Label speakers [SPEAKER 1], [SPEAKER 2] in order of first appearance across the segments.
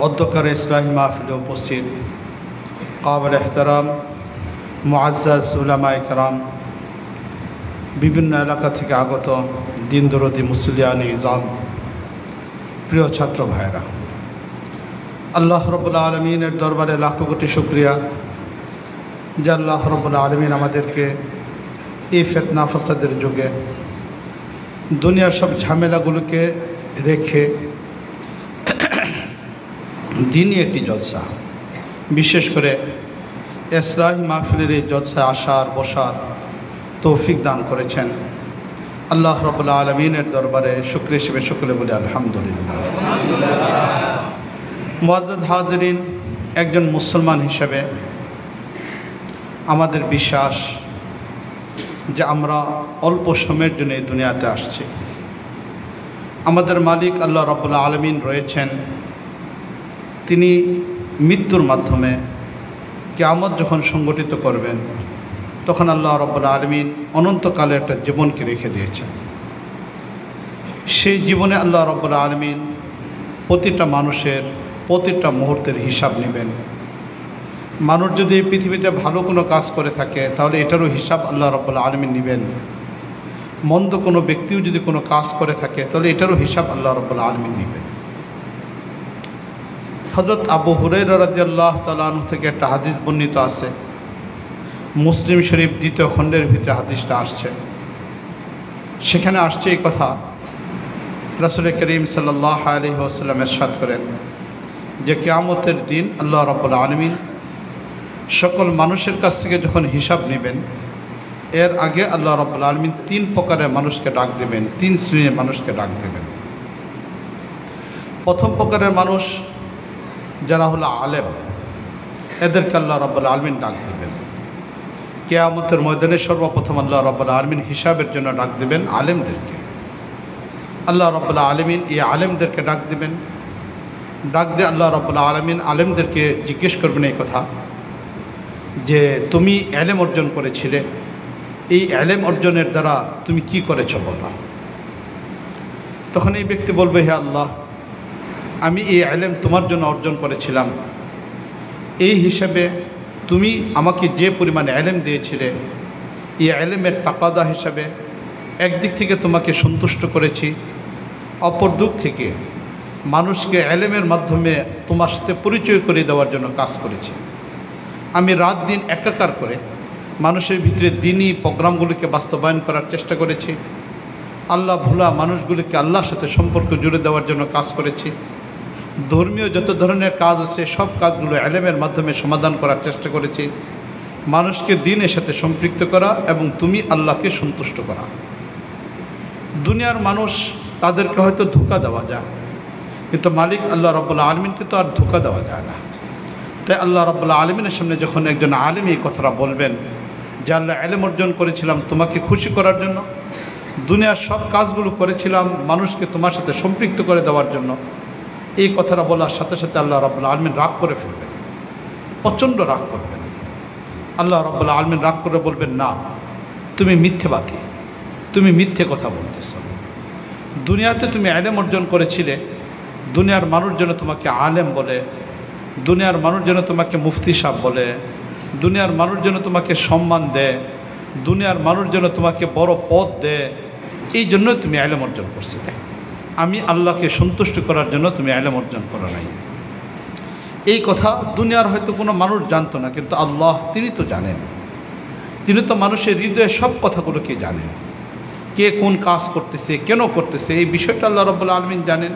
[SPEAKER 1] অধ্যক্ষের ইসলাহি মাহফিলে উপস্থিত কাবিল এহতারাম মুআজ্জাজ উলামায়ে কেরাম, বিভিন্ন এলাকা থেকে আগত দিন দরদি মুসলিয়ানি ইজাম, প্রিয় ছাত্র ভাইরা, আল্লাহ রাব্বুল আলামিনের দরবারে লাখো কোটি শুকরিয়া যে আল্লাহ রাব্বুল আলামিন আমাদেরকে এই ফিতনা ফাসাদের যুগে দুনিয়ার সব ঝামেলাগুলোকে রেখে দিনই একটি জলসা, বিশেষ করে ইসলাহি মাহফিলের এই জলসায় আসার বসার তৌফিক দান করেছেন। আল্লাহ রাব্বুল আলামিনের দরবারে শুকরিয়া হিসেবে সকলে বলি আলহামদুলিল্লাহ। মুআজ্জাজ হাজিরিন, একজন মুসলমান হিসেবে আমাদের বিশ্বাস যে আমরা অল্প সময়ের জন্য এই দুনিয়াতে আসছি। আমাদের মালিক আল্লাহ রাব্বুল আলামিন রয়েছেন, তিনি মৃত্যুর মাধ্যমে কিয়ামত যখন সংগঠিত করবেন তখন আল্লাহ রাব্বুল আলামিন অনন্তকালে একটা জীবনকে রেখে দিয়েছেন। সেই জীবনে আল্লাহ রাব্বুল আলামিন প্রতিটা মানুষের প্রতিটা মুহূর্তের হিসাব নেবেন। মানুষ যদি এই পৃথিবীতে ভালো কোনো কাজ করে থাকে তাহলে এটারও হিসাব আল্লাহ রাব্বুল আলামিন নেবেন। মন্দ কোনো ব্যক্তিও যদি কোনো কাজ করে থাকে তাহলে এটারও হিসাব আল্লাহ রাব্বুল আলামিন নেবেন। হযরত আবু হুরায়রা রাদিয়াল্লাহু তাআলা আনহু থেকে একটা হাদিস বর্ণিত আছে, মুসলিম শরীফ 2য় খণ্ডের ভিতরে হাদিসটা আসছে। সেখানে আসছে এই কথা, রাসূল করিম সাল্লাল্লাহু আলাইহি ওয়াসাল্লাম ইরশাদ করেন যে কিয়ামতের দিন আল্লাহ রাব্বুল আলামিন সকল মানুষের কাছ থেকে যখন হিসাব নেবেন, এর আগে আল্লাহ রাব্বুল আলামিন 3 প্রকারের মানুষকে ডাক দেবেন, 3 শ্রেণীর মানুষকে ডাক দেবেন। প্রথম প্রকারের মানুষ যারা হলো আলেম, এদেরকে আল্লাহ রাব্বুল আলামিন ডাক দেবেন। কিয়ামতের ময়দানে সর্বপ্রথম আল্লাহ রাব্বুল আলামিন হিসাবের জন্য ডাক দেবেন আলেমদেরকে। আল্লাহ রাব্বুল আলামিন এই আলেমদেরকে ডাক দেবেন। ডাক দিয়ে আল্লাহ রাব্বুল আলামিন আলেমদেরকে জিজ্ঞেস করবেন এই কথা যে তুমি ইলম অর্জন করেছিলে, এই ইলম অর্জনের দ্বারা তুমি কি করেছো বলো। তখন এই ব্যক্তি বলবে, হে আল্লাহ, আমি এই ইলম তোমার জন্য অর্জন করেছিলাম, এই হিসাবে তুমি আমাকে যে পরিমাণে ইলম দিয়েছিলে এই ইলমের তাকাদা হিসাবে একদিক থেকে তোমাকে সন্তুষ্ট করেছি, অপর দিক থেকে মানুষকে ইলমের মাধ্যমে তোমার সাথে পরিচয় করে দেওয়ার জন্য কাজ করেছি। আমি রাত দিন একাকার করে মানুষের ভিতরে দিনই প্রোগ্রামগুলিকে বাস্তবায়ন করার চেষ্টা করেছি। আল্লাহ ভোলা মানুষগুলিকে আল্লাহর সাথে সম্পর্ক জুড়ে দেওয়ার জন্য কাজ করেছি। ধর্মীয় যত ধরনের কাজ আছে সব কাজগুলো ইলমের মাধ্যমে সমাধান করার চেষ্টা করেছি। মানুষকে দ্বীনের সাথে সম্পৃক্ত করা এবং তুমি আল্লাহকে সন্তুষ্ট করা। দুনিয়ার মানুষ তাদেরকে হয়তো ধোঁকা দেওয়া যায়, কিন্তু মালিক আল্লাহ রাব্বুল আলামিনকে তো আর ধোঁকা দেওয়া যায় না। তাই আল্লাহ রাব্বুল আলামিনের সামনে যখন একজন আলেম এই কথাটা বলবেন যে আল্লাহ ইলম অর্জন করেছিলাম তোমাকে খুশি করার জন্য, দুনিয়ার সব কাজগুলো করেছিলাম মানুষকে তোমার সাথে সম্পৃক্ত করে দেওয়ার জন্য, এই কথাটা বলার সাথে সাথে আল্লাহ রাব্বুল আলামিন রাগ করে ফেলবেন, প্রচণ্ড রাগ করবেন। আল্লাহ রাব্বুল আলামিন রাগ করে বলবেন, না, তুমি মিথ্যেবাদী, তুমি মিথ্যে কথা বলতেছ। দুনিয়াতে তুমি ইলম অর্জন করেছিলে, দুনিয়ার মানুষ যেন তোমাকে আলেম বলে, দুনিয়ার মানুষ যেন তোমাকে মুফতি সাহেব বলে, দুনিয়ার মানুষ যেন তোমাকে সম্মান দেয়, দুনিয়ার মানুষ যেন তোমাকে বড় পদ দেয়, এই জন্য তুমি ইলম অর্জন করছিলে। আমি আল্লাহকে সন্তুষ্ট করার জন্য তুমি ইলম অর্জন করো নাই। এই কথা দুনিয়ার হয়তো কোনো মানুষ জানতো না, কিন্তু আল্লাহ তিনি তো জানেন। তিনি তো মানুষের হৃদয়ে সব কথাগুলোকে জানেন, কে কোন কাজ করতেছে, কেন করতেছে, এই বিষয়টা আল্লাহ রাব্বুল আলামিন জানেন।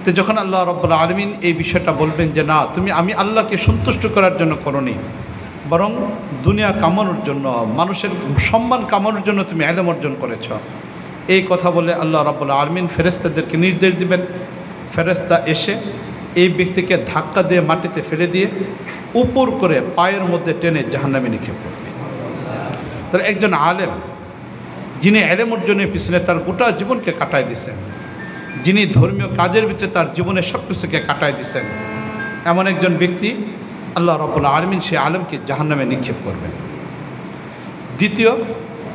[SPEAKER 1] তো যখন আল্লাহ রাব্বুল আলামিন এই বিষয়টা বলবেন যে না, তুমি আমি আল্লাহকে সন্তুষ্ট করার জন্য করোনি, বরং দুনিয়া কামানোর জন্য, মানুষের সম্মান কামানোর জন্য তুমি ইলম অর্জন করেছ, এই কথা বলে আল্লাহ রাব্বুল আলামিন ফেরেশতাদেরকে নির্দেশ দিবেন। ফেরেশতা এসে এই ব্যক্তিকে ধাক্কা দিয়ে মাটিতে ফেলে দিয়ে উপর করে পায়ের মধ্যে টেনে জাহান্নামে নিক্ষেপ করবে। তাহলে একজন আলেম যিনি ইলম অর্জনের পিছনে তার গোটা জীবনকে কাটায় দিয়েছেন, যিনি ধর্মীয় কাজের ভিতরে তার জীবনের সব কিছুকে কাটায় দিয়েছেন, এমন একজন ব্যক্তি আল্লাহ রাব্বুল আলামিন সেই আলেমকে জাহান্নামে নিক্ষেপ করবেন। দ্বিতীয়,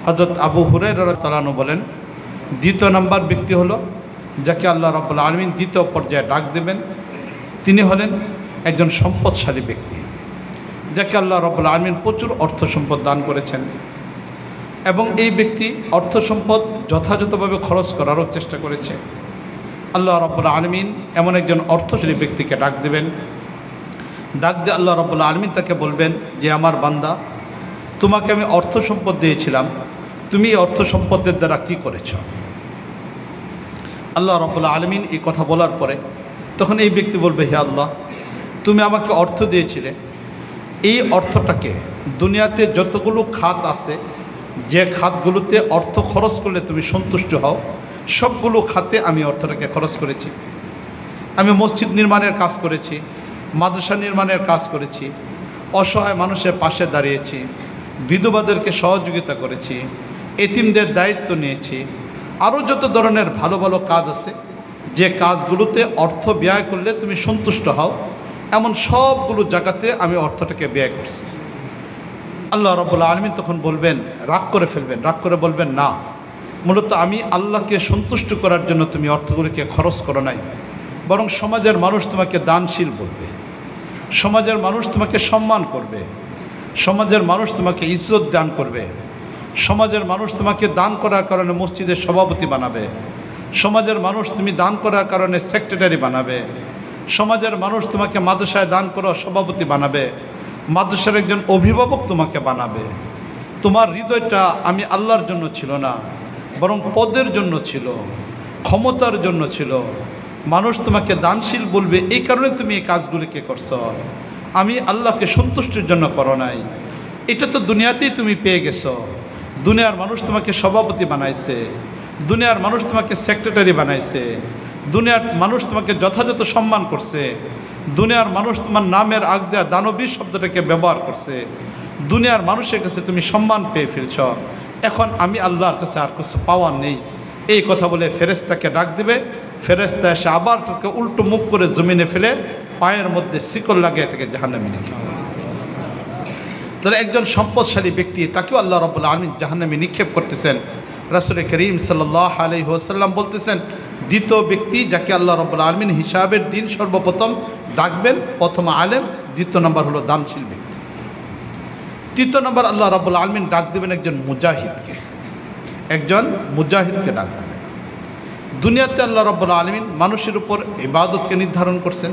[SPEAKER 1] হযরত আবু হুরায়রা রাদিয়াল্লাহু আনহু বলেন, দ্বিতীয় নাম্বার ব্যক্তি হলো যাকে আল্লাহ রাব্বুল আলামিন দ্বিতীয় পর্যায়ে ডাক দেবেন, তিনি হলেন একজন সম্পদশালী ব্যক্তি, যাকে আল্লাহ রাব্বুল আলামিন প্রচুর অর্থ সম্পদ দান করেছেন, এবং এই ব্যক্তি অর্থ সম্পদ যথাযথভাবে খরচ করারও চেষ্টা করেছে। আল্লাহ রাব্বুল আলামিন এমন একজন অর্থশালী ব্যক্তিকে ডাক দেবেন। ডাক দিয়ে আল্লাহ রাব্বুল আলামিন তাকে বলবেন যে, আমার বান্দা, তোমাকে আমি অর্থ সম্পদ দিয়েছিলাম, তুমি এই অর্থ সম্পদের দ্বারা কী করেছ? আল্লাহ রাব্বুল আলামিন এই কথা বলার পরে তখন এই ব্যক্তি বলবে, হে আল্লাহ, তুমি আমাকে অর্থ দিয়েছিলে, এই অর্থটাকে দুনিয়াতে যতগুলো খাত আছে, যে খাতগুলোতে অর্থ খরচ করলে তুমি সন্তুষ্ট হও, সবগুলো খাতে আমি অর্থটাকে খরচ করেছি। আমি মসজিদ নির্মাণের কাজ করেছি, মাদ্রাসা নির্মাণের কাজ করেছি, অসহায় মানুষের পাশে দাঁড়িয়েছি, বিধবাদেরকে সহযোগিতা করেছি, এতিমদের দায়িত্ব নিয়েছি, আরও যত ধরনের ভালো ভালো কাজ আছে, যে কাজগুলোতে অর্থ ব্যয় করলে তুমি সন্তুষ্ট হও, এমন সবগুলো জায়গাতে আমি অর্থটাকে ব্যয় করছি। আল্লাহ রাব্বুল আলামিন তখন বলবেন, রাগ করে ফেলবেন, রাগ করে বলবেন, না, মূলত আমি আল্লাহকে সন্তুষ্ট করার জন্য তুমি অর্থগুলিকে খরচ করো নাই, বরং সমাজের মানুষ তোমাকে দানশীল বলবে, সমাজের মানুষ তোমাকে সম্মান করবে, সমাজের মানুষ তোমাকে ইজ্জত দান করবে, সমাজের মানুষ তোমাকে দান করার কারণে মসজিদের সভাপতি বানাবে, সমাজের মানুষ তুমি দান করার কারণে সেক্রেটারি বানাবে, সমাজের মানুষ তোমাকে মাদ্রাসায় দান করা সভাপতি বানাবে, মাদ্রাসার একজন অভিভাবক তোমাকে বানাবে। তোমার হৃদয়টা আমি আল্লাহর জন্য ছিল না, বরং পদের জন্য ছিল, ক্ষমতার জন্য ছিল। মানুষ তোমাকে দানশীল বলবে, এই কারণে তুমি এই কাজগুলিকে করছো, আমি আল্লাহকে সন্তুষ্টির জন্য করো নাই। এটা তো দুনিয়াতেই তুমি পেয়ে গেছো। দুনিয়ার মানুষ তোমাকে সভাপতি বানাইছে, দুনিয়ার মানুষ তোমাকে সেক্রেটারি বানাইছে, দুনিয়ার মানুষ তোমাকে যথাযথ সম্মান করছে, দুনিয়ার মানুষ তোমার নামের আগ দেয়া দানবী শব্দটাকে ব্যবহার করছে, দুনিয়ার মানুষের কাছে তুমি সম্মান পেয়ে ফেলছ। এখন আমি আল্লাহর কাছে আর কিছু পাওয়ার নেই। এই কথা বলে ফেরেশতাকে ডাক দিবে। ফেরেশতা এসে আবার তাকে উল্টো মুখ করে জমিনে ফেলে পায়ের মধ্যে শিকল লাগিয়ে তাকে জাহান্নামে নিক্ষেপ করে। তাহলে একজন সম্পদশালী ব্যক্তি, তাকেও আল্লাহ রাব্বুল আলামিন জাহান্নামে নিক্ষেপ করতেছেন। রাসূল করিম সাল্লাল্লাহু আলাইহি ওয়াসাল্লাম বলতেছেন, দ্বিতীয় ব্যক্তি যাকে আল্লাহ রাব্বুল আলামিন হিসাবের দিন সর্বপ্রথম ডাকবেন, প্রথম আলেম, দ্বিতীয় নম্বর হলো দানশীল ব্যক্তি, তৃতীয় নম্বর আল্লাহ রাব্বুল আলামিন ডাক দেবেন একজন মুজাহিদকে, একজন মুজাহিদকে ডাক দেবেন। দুনিয়াতে আল্লাহ রাব্বুল আলামিন মানুষের উপর ইবাদতকে নির্ধারণ করছেন।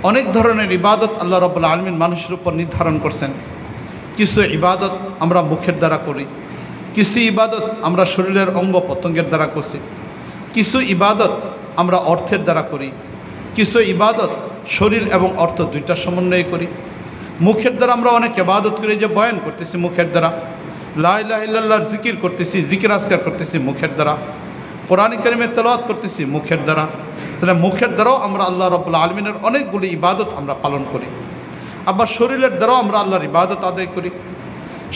[SPEAKER 1] অনেক ধরনের ইবাদত আল্লাহ রাব্বুল আলামিন মানুষের উপর নির্ধারণ করছেন। কিছু ইবাদত আমরা মুখের দ্বারা করি, কিছু ইবাদত আমরা শরীরের অঙ্গ প্রত্যঙ্গের দ্বারা করছি, কিছু ইবাদত আমরা অর্থের দ্বারা করি, কিছু ইবাদত শরীর এবং অর্থ দুইটার সমন্বয়ে করি। মুখের দ্বারা আমরা অনেক ইবাদত করি, যে বয়ান করতেছি মুখের দ্বারা, লা ইলাহা ইল্লাল্লাহর জিকির করতেছি, জিকির আজকার করতেছি মুখের দ্বারা, কোরআন কারীমের তেলাওয়াত করতেছি মুখের দ্বারা। তাহলে মুখের দ্বারাও আমরা আল্লাহ রাব্বুল আলামিনের অনেকগুলি ইবাদত আমরা পালন করি। আবার শরীরের দ্বারাও আমরা আল্লাহর ইবাদত আদায় করি।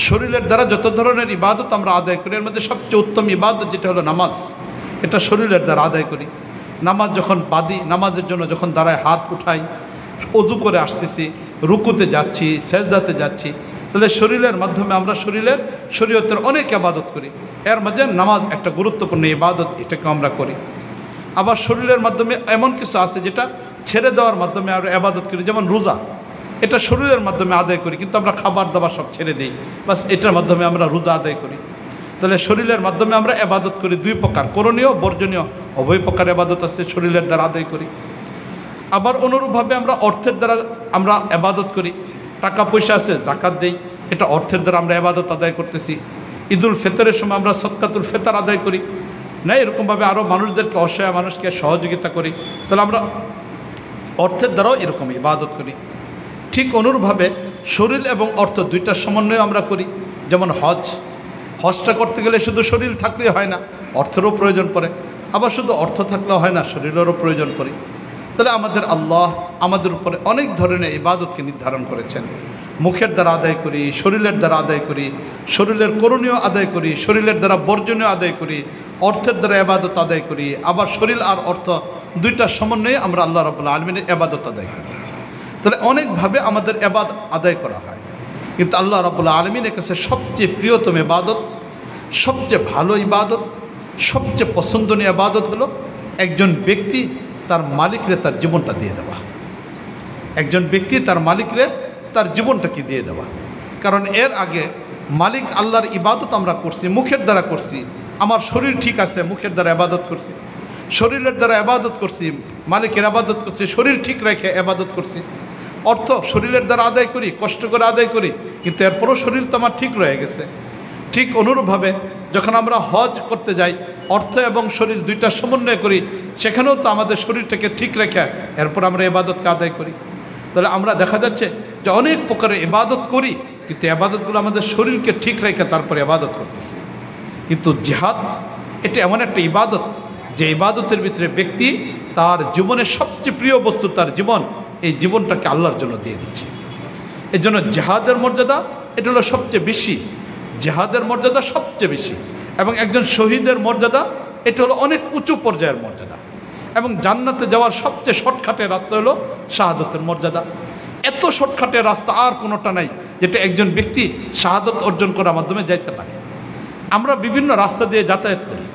[SPEAKER 1] শরীরের দ্বারা যত ধরনের ইবাদত আমরা আদায় করি, এর মধ্যে সবচেয়ে উত্তম ইবাদত যেটা হলো নামাজ, এটা শরীরের দ্বারা আদায় করি। নামাজ যখন বাদি, নামাজের জন্য যখন দাঁড়ায় হাত উঠাই, অজু করে আসতেছি, রুকুতে যাচ্ছি, সেজদাতে যাচ্ছি, তাহলে শরীরের মাধ্যমে আমরা শরীয়তের অনেক ইবাদত করি। এর মাঝে নামাজ একটা গুরুত্বপূর্ণ ইবাদত, এটাকে আমরা করি। আবার শরীরের মাধ্যমে এমন কিছু আছে যেটা ছেড়ে দেওয়ার মাধ্যমে আমরা ইবাদত করি, যেমন রোজা, এটা শরীরের মাধ্যমে আদায় করি, কিন্তু আমরা খাবার দাবার সব ছেড়ে দিই, বাস এটার মাধ্যমে আমরা রোজা আদায় করি। তাহলে শরীরের মাধ্যমে আমরা ইবাদত করি দুই প্রকার, করণীয় বর্জনীয় উভয় প্রকার ইবাদত আছে, শরীরের দ্বারা আদায় করি। আবার অনুরূপভাবে আমরা অর্থের দ্বারা আমরা ইবাদত করি। টাকা পয়সা আছে, যাকাত দেই, এটা অর্থের দ্বারা আমরা ইবাদত আদায় করতেছি। ঈদুল ফিতরের সময় আমরা সদকাতুল ফিতর আদায় করি, না এরকমভাবে আরও মানুষদেরকে, অসহায় মানুষকে সহযোগিতা করি, তাহলে আমরা অর্থের দ্বারাও এরকম ইবাদত করি। ঠিক অনুরূপভাবে শরীর এবং অর্থ দুইটার সমন্বয় আমরা করি। যেমন হজটা করতে গেলে শুধু শরীর থাকলেই হয় না, অর্থেরও প্রয়োজন পড়ে। আবার শুধু অর্থ থাকলেও হয় না, শরীরেরও প্রয়োজন পড়ে। তাহলে আমাদের আল্লাহ আমাদের উপরে অনেক ধরনের ইবাদতকে নির্ধারণ করেছেন। মুখের দ্বারা আদায় করি, শরীরের দ্বারা আদায় করি, শরীরের করণীয় আদায় করি, শরীরের দ্বারা বর্জনীয় আদায় করি, অর্থের দ্বারা ইবাদত আদায় করি। আবার শরীর আর অর্থ দুইটার সমন্বয়ে আমরা আল্লাহ রাব্বুল আলামিনের ইবাদত আদায় করি। তাহলে অনেকভাবে আমাদের ইবাদত আদায় করা হয়, কিন্তু আল্লাহ রাব্বুল আলামিনের কাছে সবচেয়ে প্রিয়তম ইবাদত, সবচেয়ে ভালো ইবাদত, সবচেয়ে পছন্দনীয় ইবাদত হলো একজন ব্যক্তি তার মালিকরে তার জীবনটা দিয়ে দেওয়া। একজন ব্যক্তি তার মালিকরে তার জীবনটাকে দিয়ে দেওয়া। কারণ এর আগে মালিক আল্লাহর ইবাদত আমরা করছি, মুখের দ্বারা করছি, আমার শরীর ঠিক আছে, মুখের দ্বারা ইবাদত করছি, শরীরের দ্বারা ইবাদত করছি, মালিকের ইবাদত করছি, শরীর ঠিক রেখে ইবাদত করছি, অর্থ শরীরের দ্বারা আদায় করি, কষ্ট করে আদায় করি, কিন্তু এরপরও শরীর তো আমার ঠিক রয়ে গেছে। ঠিক অনুরূপভাবে যখন আমরা হজ করতে যাই, অর্থ এবং শরীর দুইটা সমন্বয় করি, সেখানেও তো আমাদের শরীরটাকে ঠিক রেখে এরপর আমরা ইবাদতকে আদায় করি। তাহলে আমরা দেখা যাচ্ছে যে অনেক প্রকারের ইবাদত করি, কিন্তু ইবাদতগুলো আমাদের শরীরকে ঠিক রেখে তারপরে ইবাদত করতেছি। কিন্তু জিহাদ এটা এমন একটা ইবাদত যে ইবাদতের ভিতরে ব্যক্তি তার জীবনের সবচেয়ে প্রিয় বস্তু, তার জীবন, এই জীবনটাকে আল্লাহর জন্য দিয়ে দিচ্ছে। এই জন্য জিহাদের মর্যাদা এটা হলো সবচেয়ে বেশি, জিহাদের মর্যাদা সবচেয়ে বেশি, এবং একজন শহীদের মর্যাদা এটা হলো অনেক উঁচু পর্যায়ের মর্যাদা, এবং জান্নাতে যাওয়ার সবচেয়ে শর্টকাটের রাস্তা হলো শাহাদতের মর্যাদা। এত শর্টকাটের রাস্তা আর কোনোটা নাই যেটা একজন ব্যক্তি শাহাদত অর্জন করার মাধ্যমে যাইতে পারে। আমরা বিভিন্ন রাস্তা দিয়ে যাতায়াত করি,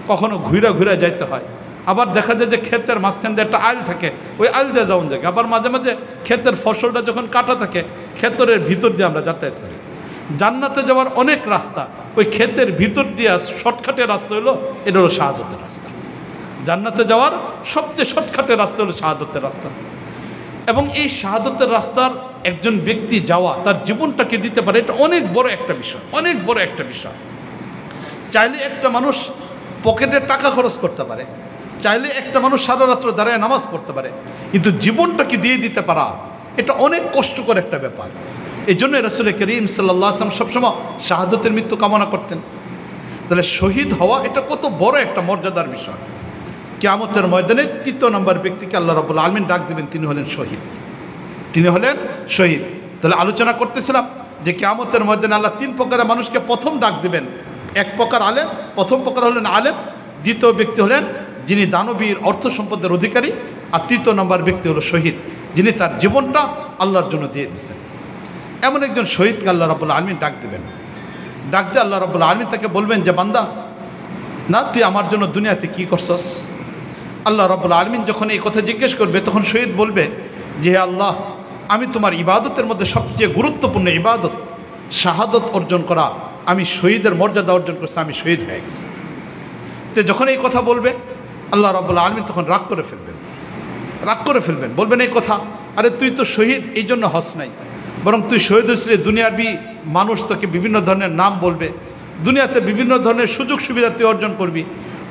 [SPEAKER 1] কখনো ঘুরে ঘুরে যাইতে হয়, আবার দেখা যায় যে ক্ষেতের মাঝখান দিয়ে একটা আইল থাকে, ওই আইল দিয়ে যাওয়ার জায়গা, আবার মাঝে মাঝে ক্ষেতের ফসলটা যখন কাটা থাকে ক্ষেতের ভিতর দিয়ে আমরা যাতায়াত করি। জান্নাতে যাওয়ার অনেক রাস্তা, ওই ক্ষেতের ভিতর দিয়ে শর্টকাটের রাস্তা হলো এটা হলো শাহাদতের রাস্তা। জান্নাতে যাওয়ার সবচেয়ে শর্টকাটের রাস্তা হলো শাহাদতের রাস্তা, এবং এই শাহাদতের রাস্তার একজন ব্যক্তি যাওয়া, তার জীবনটাকে দিতে পারে, এটা অনেক বড় একটা বিষয়, অনেক বড় একটা বিষয়। চাইলে একটা মানুষ পকেটে টাকা খরচ করতে পারে, চাইলে একটা মানুষ সারা রাত্র দাঁড়ায় নামাজ পড়তে পারে, কিন্তু জীবনটাকে দিয়ে দিতে পারা এটা অনেক কষ্টকর একটা ব্যাপার। এই জন্য রাসূল করিম সাল্লাল্লাহু আলাইহি ওয়াসাল্লাম সবসময় শাহাদতের মৃত্যু কামনা করতেন। তাহলে শহীদ হওয়া এটা কত বড় একটা মর্যাদার বিষয়। কিয়ামতের ময়দানে ৩য় নম্বর ব্যক্তিকে আল্লাহ রাব্বুল আলামিন ডাক দেবেন, তিনি হলেন শহীদ, তিনি হলেন শহীদ। তাহলে আলোচনা করতেছিলাম যে কিয়ামতের ময়দানে আল্লাহ ৩ প্রকারের মানুষকে প্রথম ডাক দিবেন। এক প্রকার আলেম, প্রথম প্রকার হলেন আলেম, দ্বিতীয় ব্যক্তি হলেন যিনি দানবীর অর্থ সম্পদের অধিকারী, আর ৩য় নম্বর ব্যক্তি হলো শহীদ, যিনি তার জীবনটা আল্লাহর জন্য দিয়ে দিচ্ছেন। এমন একজন শহীদকে আল্লাহ রাব্বুল আলামিন ডাক দেবেন। ডাক দিয়ে আল্লাহ রাব্বুল আলামিন তাকে বলবেন যে বান্দা, না তুই আমার জন্য দুনিয়াতে কি করছস? আল্লাহ রাব্বুল আলামিন যখন এই কথা জিজ্ঞেস করবে, তখন শহীদ বলবে যে হে আল্লাহ, আমি তোমার ইবাদতের মধ্যে সবচেয়ে গুরুত্বপূর্ণ ইবাদত শাহাদত অর্জন করা, আমি শহীদের মর্যাদা অর্জন করছি, আমি শহীদ হয়ে গেছি। তো যখন এই কথা বলবে আল্লাহ রাব্বুল আলামিন তখন রাগ করে ফেলবেন, বলবেন এই কথা, আরে তুই তো শহীদ এই জন্য হস নাই, বরং তুই শহীদ হয়েছিলি দুনিয়াবি মানুষ তোকে বিভিন্ন ধরনের নাম বলবে, দুনিয়াতে বিভিন্ন ধরনের সুযোগ সুবিধা তুই অর্জন করবি,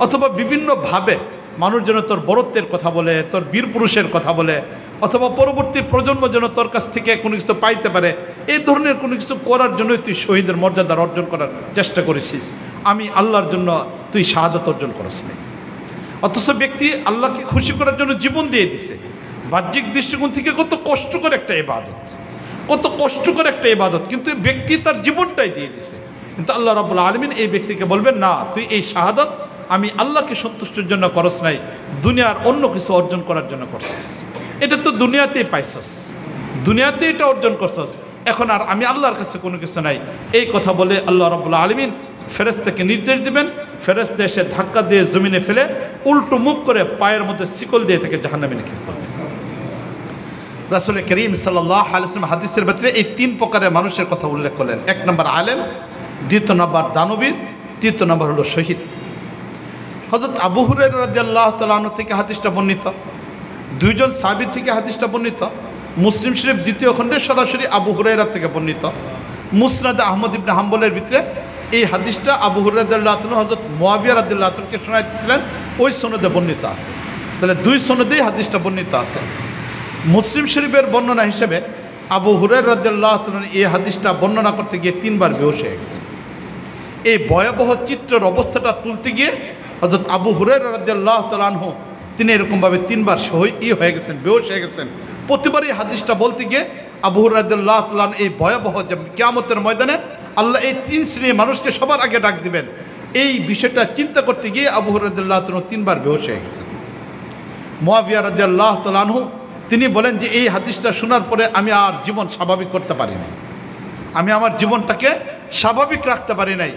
[SPEAKER 1] অথবা বিভিন্নভাবে মানুষ যেন তোর বড়ত্বের কথা বলে, তোর বীর পুরুষের কথা বলে, অথবা পরবর্তী প্রজন্ম যেন তোর কাছ থেকে কোনো কিছু পাইতে পারে, এই ধরনের কোনো কিছু করার জন্যই তুই শহীদের মর্যাদা অর্জন করার চেষ্টা করেছিস। আমি আল্লাহর জন্য তুই শাহাদত অর্জন করিস নাই। অথচ ব্যক্তি আল্লাহকে খুশি করার জন্য জীবন দিয়ে দিছে। বাহ্যিক দৃষ্টিকোণ থেকে কত কষ্টকর একটা ইবাদত, কত কষ্টকর একটা ইবাদত, কিন্তু ব্যক্তি তার জীবনটাই দিয়ে দিছে। কিন্তু আল্লাহ রাব্বুল আলামিন এই ব্যক্তিকে বলবেন, না, তুই এই শাহাদত আমি আল্লাহকে সন্তুষ্টির জন্য করস নাই, দুনিয়ার অন্য কিছু অর্জন করার জন্য করছিস। এটা তো দুনিয়াতেই পাইছস, দুনিয়াতে এটা অর্জন করছস, এখন আর আমি আল্লাহর কাছে কোনো কিছু নাই। এই কথা বলে আল্লাহ রাব্বুল আলামিন ফেরেশতাকে নির্দেশ দিবেন, ফেরেশতা এসে ধাক্কা দিয়ে জমিনে ফেলে উল্টো মুখ করে পায়ের মধ্যে শিকল দিয়ে থেকে জাহান্নামে নিক্ষেপ করবেন। রাসূল করিম সাল্লাল্লাহু আলাইহি ওয়াসাল্লাম হাদিসের ভিতরে এই 3 প্রকারের মানুষের কথা উল্লেখ করলেন। 1 নম্বর আলেম, 2 নম্বর দানবীর, 3 নম্বর হলো শহীদ। হযরত আবু হুরায়রা রাদিয়াল্লাহু তাআলা আনহু থেকে হাদিসটা বর্ণিত, 2 জন সাহাবী থেকে হাদিসটা বর্ণিত। মুসলিম শরীফ 2য় খণ্ডে সরাসরি আবু হুরায়রা থেকে বর্ণিত। মুসনাদ আহমদ ইবনে হাম্বলের ভিতরে এই হাদিসটা আবু হুরায়রা রাদিয়াল্লাহু তাআলা হযরত মুয়াবিয়া রাদিয়াল্লাহু তাআলাকে শোনাইতেছিলেন, ওই সনদে বর্ণিত আছে। তাহলে 2 সনদেই হাদিসটা বর্ণিত আছে। মুসলিম শরীফের বর্ণনা হিসেবে আবু হুরায়রা রাদিয়াল্লাহু তাআলা এই হাদিসটা বর্ণনা করতে গিয়ে 3 বার বেহুশ হয়ে গেছেন। এই ভয়াবহ চিত্রের অবস্থাটা তুলতে গিয়ে হযরত আবু হুরায়রা রাদিয়াল্লাহু তাআলা আনহু তিনি এরকমভাবে 3 বার হয়ে গেছেন, বেহুশ হয়ে গেছেন। প্রতিবারই হাদিসটা বলতে গিয়ে আবু হুরায়রা রাদিয়াল্লাহু তাআলা এই ভয়াবহ যে কিয়ামতের ময়দানে আল্লাহ এই 3 শ্রেণীর মানুষকে সবার আগে ডাক দিবেন, এই বিষয়টা চিন্তা করতে গিয়ে আবু হুরায়রা রাদিয়াল্লাহু তাআলা 3 বার বেহুশ হয়ে গেছেন। মুয়াবিয়া রাদিয়াল্লাহু তাআলা আনহু তিনি বলেন যে এই হাদিসটা শোনার পরে আমি আর জীবন স্বাভাবিক করতে পারি নাই, আমি আমার জীবনটাকে স্বাভাবিক রাখতে পারি নাই,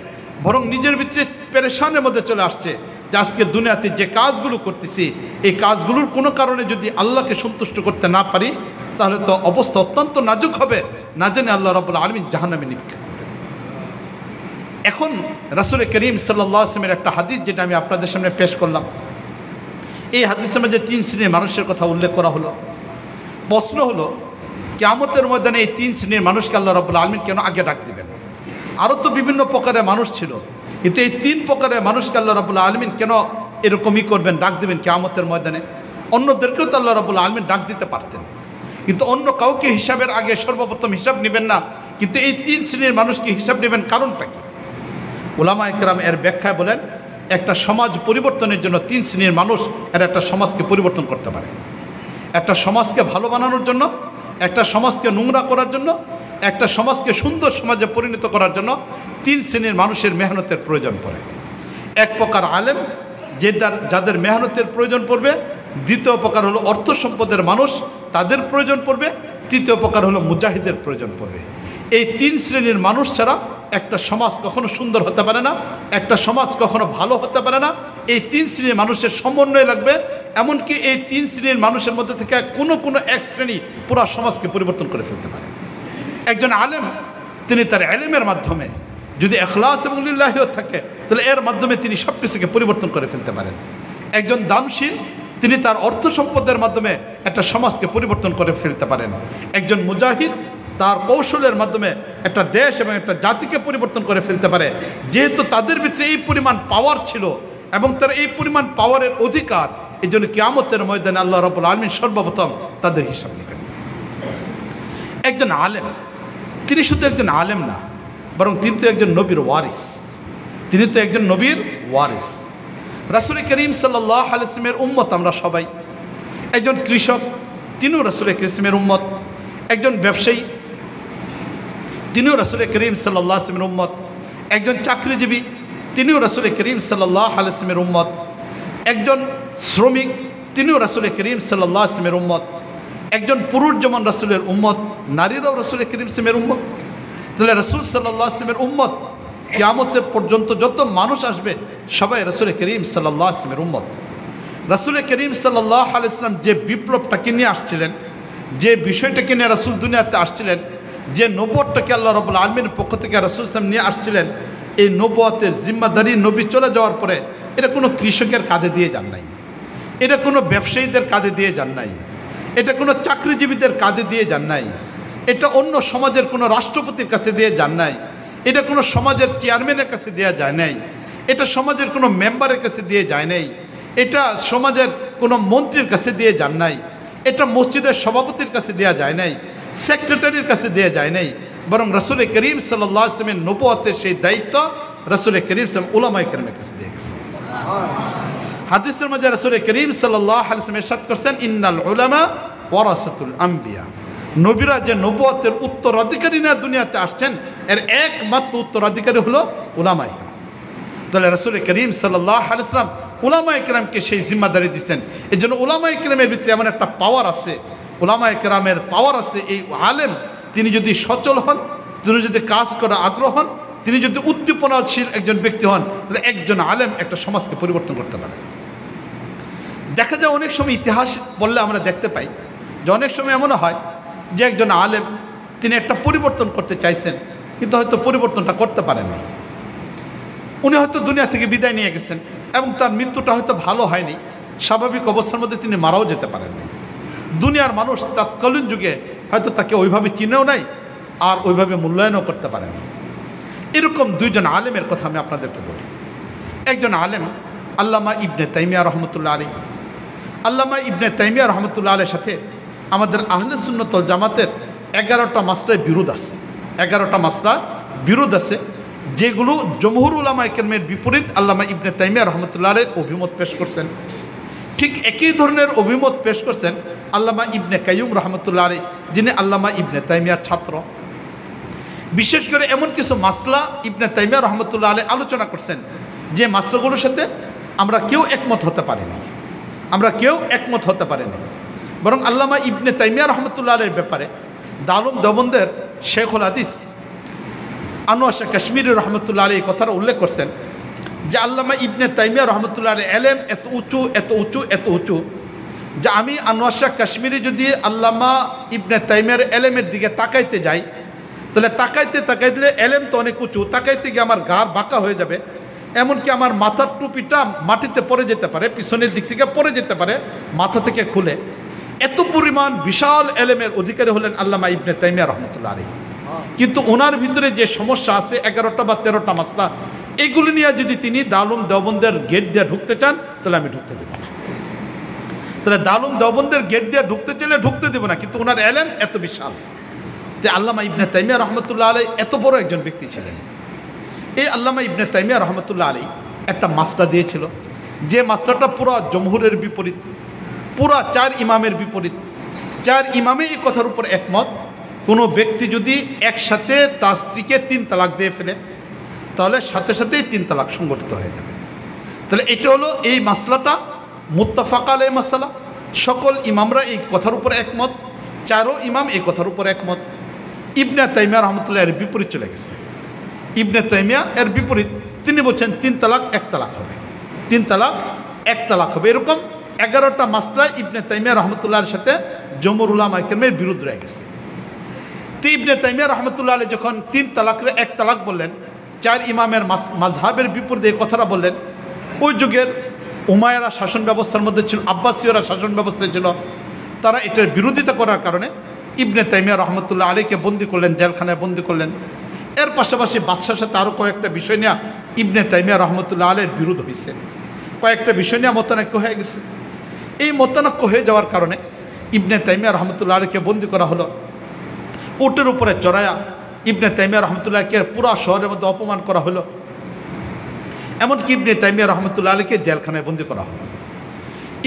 [SPEAKER 1] বরং নিজের ভিতরে পেরেশানের মধ্যে চলে আসছে যে আজকে দুনিয়াতে যে কাজগুলো করতেছি এই কাজগুলোর কোনো কারণে যদি আল্লাহকে সন্তুষ্ট করতে না পারি, তাহলে তো অবস্থা অত্যন্ত নাজুক হবে, না জানি আল্লাহ রাব্বুল আলামিন জাহান্নামে নিক্ষেপ করবেন। এখন রাসূল করিম সাল্লাল্লাহু আলাইহি ওয়াসাল্লামের একটা হাদিস যেটা আমি আপনাদের সামনে পেশ করলাম, এই হাদিসের মধ্যে 3 শ্রেণীর মানুষের কথা উল্লেখ করা হলো। প্রশ্ন হলো, কিয়ামতের ময়দানে এই 3 শ্রেণীর মানুষকে আল্লাহ রাব্বুল আলামিন কেন আগে ডাক দিবেন? আরও তো বিভিন্ন প্রকারের মানুষ ছিল, কিন্তু এই 3 প্রকারের মানুষকে আল্লাহ রাব্বুল আলামিন কেন এরকমই করবেন, ডাক দিবেন কিয়ামতের ময়দানে? অন্যদেরকেও তো আল্লাহ রাব্বুল আলামিন ডাক দিতে পারতেন, কিন্তু অন্য কাউকে হিসাবের আগে সর্বপ্রথম হিসাব নেবেন না, কিন্তু এই 3 শ্রেণীর মানুষকে হিসাব নেবেন, কারণটা কি? উলামায়ে কেরাম এর ব্যাখ্যায় বলেন, একটা সমাজ পরিবর্তনের জন্য 3 শ্রেণীর মানুষ এর একটা সমাজকে পরিবর্তন করতে পারে। একটা সমাজকে ভালো বানানোর জন্য, একটা সমাজকে নোংরা করার জন্য, একটা সমাজকে সুন্দর সমাজে পরিণত করার জন্য 3 শ্রেণীর মানুষের মেহনতের প্রয়োজন পড়ে। এক প্রকার আলেম, যাদের মেহনতের প্রয়োজন পড়বে। দ্বিতীয় প্রকার হলো অর্থ সম্পদের মানুষ, তাদের প্রয়োজন পড়বে। তৃতীয় প্রকার হলো মুজাহিদের প্রয়োজন পড়বে। এই 3 শ্রেণীর মানুষ ছাড়া একটা সমাজ কখনো সুন্দর হতে পারে না, একটা সমাজ কখনো ভালো হতে পারে না। এই 3 শ্রেণীর মানুষের সমন্বয় লাগবে। এমনকি এই 3 শ্রেণীর মানুষের মধ্যে থেকে কোনো এক শ্রেণী পুরো সমাজকে পরিবর্তন করে ফেলতে পারে। একজন আলেম, তিনি তার ইলমের মাধ্যমে যদি ইখলাস এবং লিল্লাহিয়ত থাকে, তাহলে এর মাধ্যমে তিনি সব কিছুকে পরিবর্তন করে ফেলতে পারেন। একজন দানশীল, তিনি তার অর্থ সম্পদের মাধ্যমে একটা সমাজকে পরিবর্তন করে ফেলতে পারেন। একজন মুজাহিদ তার কৌশলের মাধ্যমে একটা দেশ এবং একটা জাতিকে পরিবর্তন করে ফেলতে পারে, যেহেতু তাদের ভিতরে এই পরিমাণ পাওয়ার ছিল এবং তার এই পরিমাণ পাওয়ারের অধিকার। এই জন্য কিয়ামতের ময়দানে আল্লাহ রাব্বুল আলামিন সর্বপ্রথম তাদের হিসাব নেবেন। একজন আলেম, তিনি শুধু একজন আলেম না, বরং তিনি তো একজন নবীর ওয়ারিস। তিনি তো একজন নবীর ওয়ারিস। রাসূল করিম সাল্লাল্লাহু আলাইহি ওয়াসাল্লামের উম্মত আমরা সবাই। একজন কৃষক, তিনিও রাসূল করিমের উম্মত। একজন ব্যবসায়ী, তিনিও রাসূল করিম সাল্লাল্লাহু আলাইহি ওয়াসাল্লামের উম্মত। একজন চাকরিজীবী, তিনিও রাসূল করিম সাল্লাল্লাহু আলাইহি ওয়াসাল্লামের উম্মত। একজন শ্রমিক, তিনিও রাসূল করিম সাল্লাল্লাহু আলাইহি ওয়াসাল্লামের উম্মত। একজন পুরুষ যেমন রাসূলের উম্মত, নারীরাও রাসূল করিম সাল্লাল্লাহু আলাইহি ওয়াসাল্লামের উম্মত। তাহলে রাসূল সাল্লাল্লাহু আলাইহি ওয়াসাল্লামের উম্মত কিয়ামতের পর্যন্ত যত মানুষ আসবে সবাই রাসূল করিম সাল্লাল্লাহু আলাইহি ওয়াসাল্লামের উম্মত। রাসূল করিম সাল্লাল্লাহু আলাইহি ওয়াসাল্লাম যে বিপ্লবটাকে নিয়ে আসছিলেন, যে বিষয়টাকে নিয়ে রাসূল দুনিয়াতে আসছিলেন, যে নবুয়তটাকে আল্লাহ রাব্বুল আলামিনের পক্ষ থেকে রাসূল সাল্লাল্লাহু নিয়ে আসছিলেন, এই নবুয়তের জিম্মাদারি নবী চলে যাওয়ার পরে এটা কোনো কৃষকের কাঁধে দিয়ে যান নাই, এটা কোনো ব্যবসায়ীদের কাঁধে দিয়ে যান নাই, এটা কোনো চাকরিজীবীদের কাঁধে দিয়ে যান নাই, এটা অন্য সমাজের কোনো রাষ্ট্রপতির কাছে দিয়ে যান নাই, এটা কোনো সমাজের চেয়ারম্যানের কাছে দেওয়া যায় নাই, এটা সমাজের কোনো মেম্বারের কাছে দিয়ে যায় নাই, এটা সমাজের কোনো মন্ত্রীর কাছে দিয়ে যান নাই, এটা মসজিদের সভাপতির কাছে দেওয়া যায় নাই, সেক্রেটারির কাছে দেওয়া যায় নাই, বরং রাসূল করিম সাল্লাল্লাহু আলাইহি ওয়াসাল্লামের নবুয়তের সেই দায়িত্ব রাসূল করিম সাল্লাল্লাহু উলামায়ে কেরামের কাছে দিয়ে গেছে। হাদিসের মধ্যে রাসূল করিম সাল্লাল্লাহু আলাইহি ওয়াসাল্লাম ইরশাদ করেছেন, ইন্নাল উলামা ওয়ারাসাতুল আম্বিয়া। নবীরা যে নবুয়তের উত্তরাধিকারী না দুনিয়াতে আসছেন, এর একমাত্র উত্তরাধিকারী হলো উলামায়ে কেরাম। তাহলে রাসূল করিম সাল্লাল্লাহু আলাইহি ওয়াসাল্লাম উলামায়ে কেরামকে সেই জিম্মাদারি দিয়েছেন। এই জন্য উলামায়ে কেরামের ভিতরে এমন একটা পাওয়ার আছে, উলামায়ে কেরামের পাওয়ার আছে। এই আলেম, তিনি যদি সচল হন, তিনি যদি কাজ করার আগ্রহ হন, তিনি যদি উদ্দীপনাশীল একজন ব্যক্তি হন, তাহলে একজন আলেম একটা সমাজকে পরিবর্তন করতে পারে। দেখা যায় অনেক সময় ইতিহাস বললে আমরা দেখতে পাই যে অনেক সময় এমনও হয় যে একজন আলেম, তিনি একটা পরিবর্তন করতে চাইছেন, কিন্তু হয়তো পরিবর্তনটা করতে পারেননি। উনি হয়তো দুনিয়া থেকে বিদায় নিয়ে গেছেন এবং তার মৃত্যুটা হয়তো ভালো হয়নি, স্বাভাবিক অবস্থার মধ্যে তিনি মারাও যেতে পারেননি। দুনিয়ার মানুষ তৎকালীন যুগে হয়তো তাকে ওইভাবে চিনেও নাই আর ওইভাবে মূল্যায়নও করতে পারেনি। এরকম 2 জন আলেমের কথা আমি আপনাদেরকে বলি। একজন আলেম আল্লামা ইবনে তাইমিয়া রহমতুল্লাহ আলাইহি। আল্লামা ইবনে তাইমিয়া রহমতুল্লাহ আলাইহির সাথে আমাদের আহলে সুন্নাত ওয়াল জামাতের 11টা মাসলায় বিরোধ আছে। 11টা মাসলা বিরোধ আছে, যেগুলো জমহুর উলামায়ে কেরামের বিপরীত আল্লামা ইবনে তাইমিয়া রহমতুল্লাহ আলাইহি অভিমত পেশ করছেন। ঠিক একই ধরনের অভিমত পেশ করছেন আল্লামা ইবনে কাইয়ুম রহমতুল্লাহ আলাইহি, যিনি আল্লামা ইবনে তাইমিয়ার ছাত্র। বিশেষ করে এমন কিছু মাসলা ইবনে তাইমিয়া রহমতুল্লাহ আলাইহি আলোচনা করছেন যে মাসলাগুলোর সাথে আমরা কেউ একমত হতে পারিনি, বরং আল্লামা ইবনে তাইমিয়া রহমতুল্লাহ আলাইহির ব্যাপারে দারুল দেওবন্দের শেখুল হাদিস আনোয়ার শাহ কাশ্মীরি রহমতুল্লাহ আলাইহি কথাটা উল্লেখ করছেন যে আল্লামা ইবনে তাইমিয়া রহমতুল্লাহ আলাইহির ইলম এত উঁচু যে আমি আনোয়ার শাহ কাশ্মীরি যদি আল্লামা ইবনে তাইমিয়ার এলেমের দিকে তাকাইতে যাই, তাহলে তাকাইতে এলেম তো অনেক উঁচু, তাকাইতে গিয়ে আমার ঘাড় বাঁকা হয়ে যাবে, এমনকি আমার মাথার টুপিটা মাটিতে পড়ে যেতে পারে, পিছনের দিক থেকে পড়ে যেতে পারে, মাথা থেকে খুলে। এত পরিমাণ বিশাল এলেমের অধিকারী হলেন আল্লামা ইবনে তাইমিয়া রহমতুল্লাহ আলাইহি। কিন্তু ওনার ভিতরে যে সমস্যা আছে 11টা বা 13টা মাসলা, এইগুলি নিয়ে যদি তিনি দারুল দেওবন্দের গেট দিয়ে ঢুকতে চান, তাহলে আমি ঢুকতে দেব না। তাহলে দারুল দেওবন্দের গেট দিয়ে ঢুকতে চাইলে ঢুকতে দেব না, কিন্তু ওনার এলেম এত বিশাল যে আল্লামা ইবনে তাইমিয়া রহমতুল্লাহ আলাইহি এত বড় একজন ব্যক্তি ছিলেন। এই আল্লামা ইবনে তাইমিয়া রহমতুল্লাহ আলাইহি একটা মাসলা দিয়েছিল, যে মাসলাটা পুরো জমহুরের বিপরীত, পুরা 4 ইমামের বিপরীত। 4 ইমামে এই কথার উপর একমত, কোনো ব্যক্তি যদি একসাথে তার স্ত্রীকে 3 তালাক দিয়ে ফেলে, তাহলে সাথে সাথেই 3 তালাক সংগঠিত হয়ে যাবে। তাহলে এটা হলো এই মাসলাটা মুত্তাফাক আলাইহি মাসলা, সকল ইমামরা এই কথার উপর একমত, 4 ইমাম এই কথার উপর একমত। ইবনে তাইমিয়া রহমতুল্লাহ এর বিপরীত চলে গেছে। ইবনে তাইমিয়া এর বিপরীত, তিনি বলছেন 3 তালাক 1 তালাক হবে, 3 তালাক 1 তালাক হবে। এরকম 11টা মাসলা ইবনে তাইমিয়া রহমতুল্লাহর সাথে জমহুর উলামা কেরামের বিরুদ্ধ রয়ে গেছে। তো ইবনে তাইমিয়া রহমতুল্লাহ আলাইহি যখন 3 তালাকের 1 তালাক বললেন, 4 ইমামের মাযহাবের বিপরীতে এই কথাটা বললেন। ওই যুগের উমাইয়ারা শাসন ব্যবস্থার মধ্যে ছিল, আব্বাসীয়রা শাসন ব্যবস্থায় ছিল, তারা এটার বিরোধিতা করার কারণে ইবনে তাইমিয়া রহমতুল্লাহ আলাইহিকে বন্দি করলেন, জেলখানায় বন্দি করলেন। এর পাশাপাশি বাদশার সাথে আরও কয়েকটা বিষয় নিয়ে ইবনে তাইমিয়া রহমতুল্লাহ আলাইহির বিরোধ হয়েছে, কয়েকটা বিষয় নিয়ে মতানৈক্য হয়ে গেছে। এই মতানৈক্য হয়ে যাওয়ার কারণে ইবনে তাইমিয়া রহমতুল্লাহ আলাইহিকে বন্দি করা হলো। উটের উপরে চড়ায়া ইবনে তাইমিয়া রহমতুল্লাহকে পুরা শহরের মধ্যে অপমান করা হলো। এমনকি ইবনে তাইমিয়া রহমতুল্লাহ আলাইহিকে জেলখানায় বন্দি করা হলো।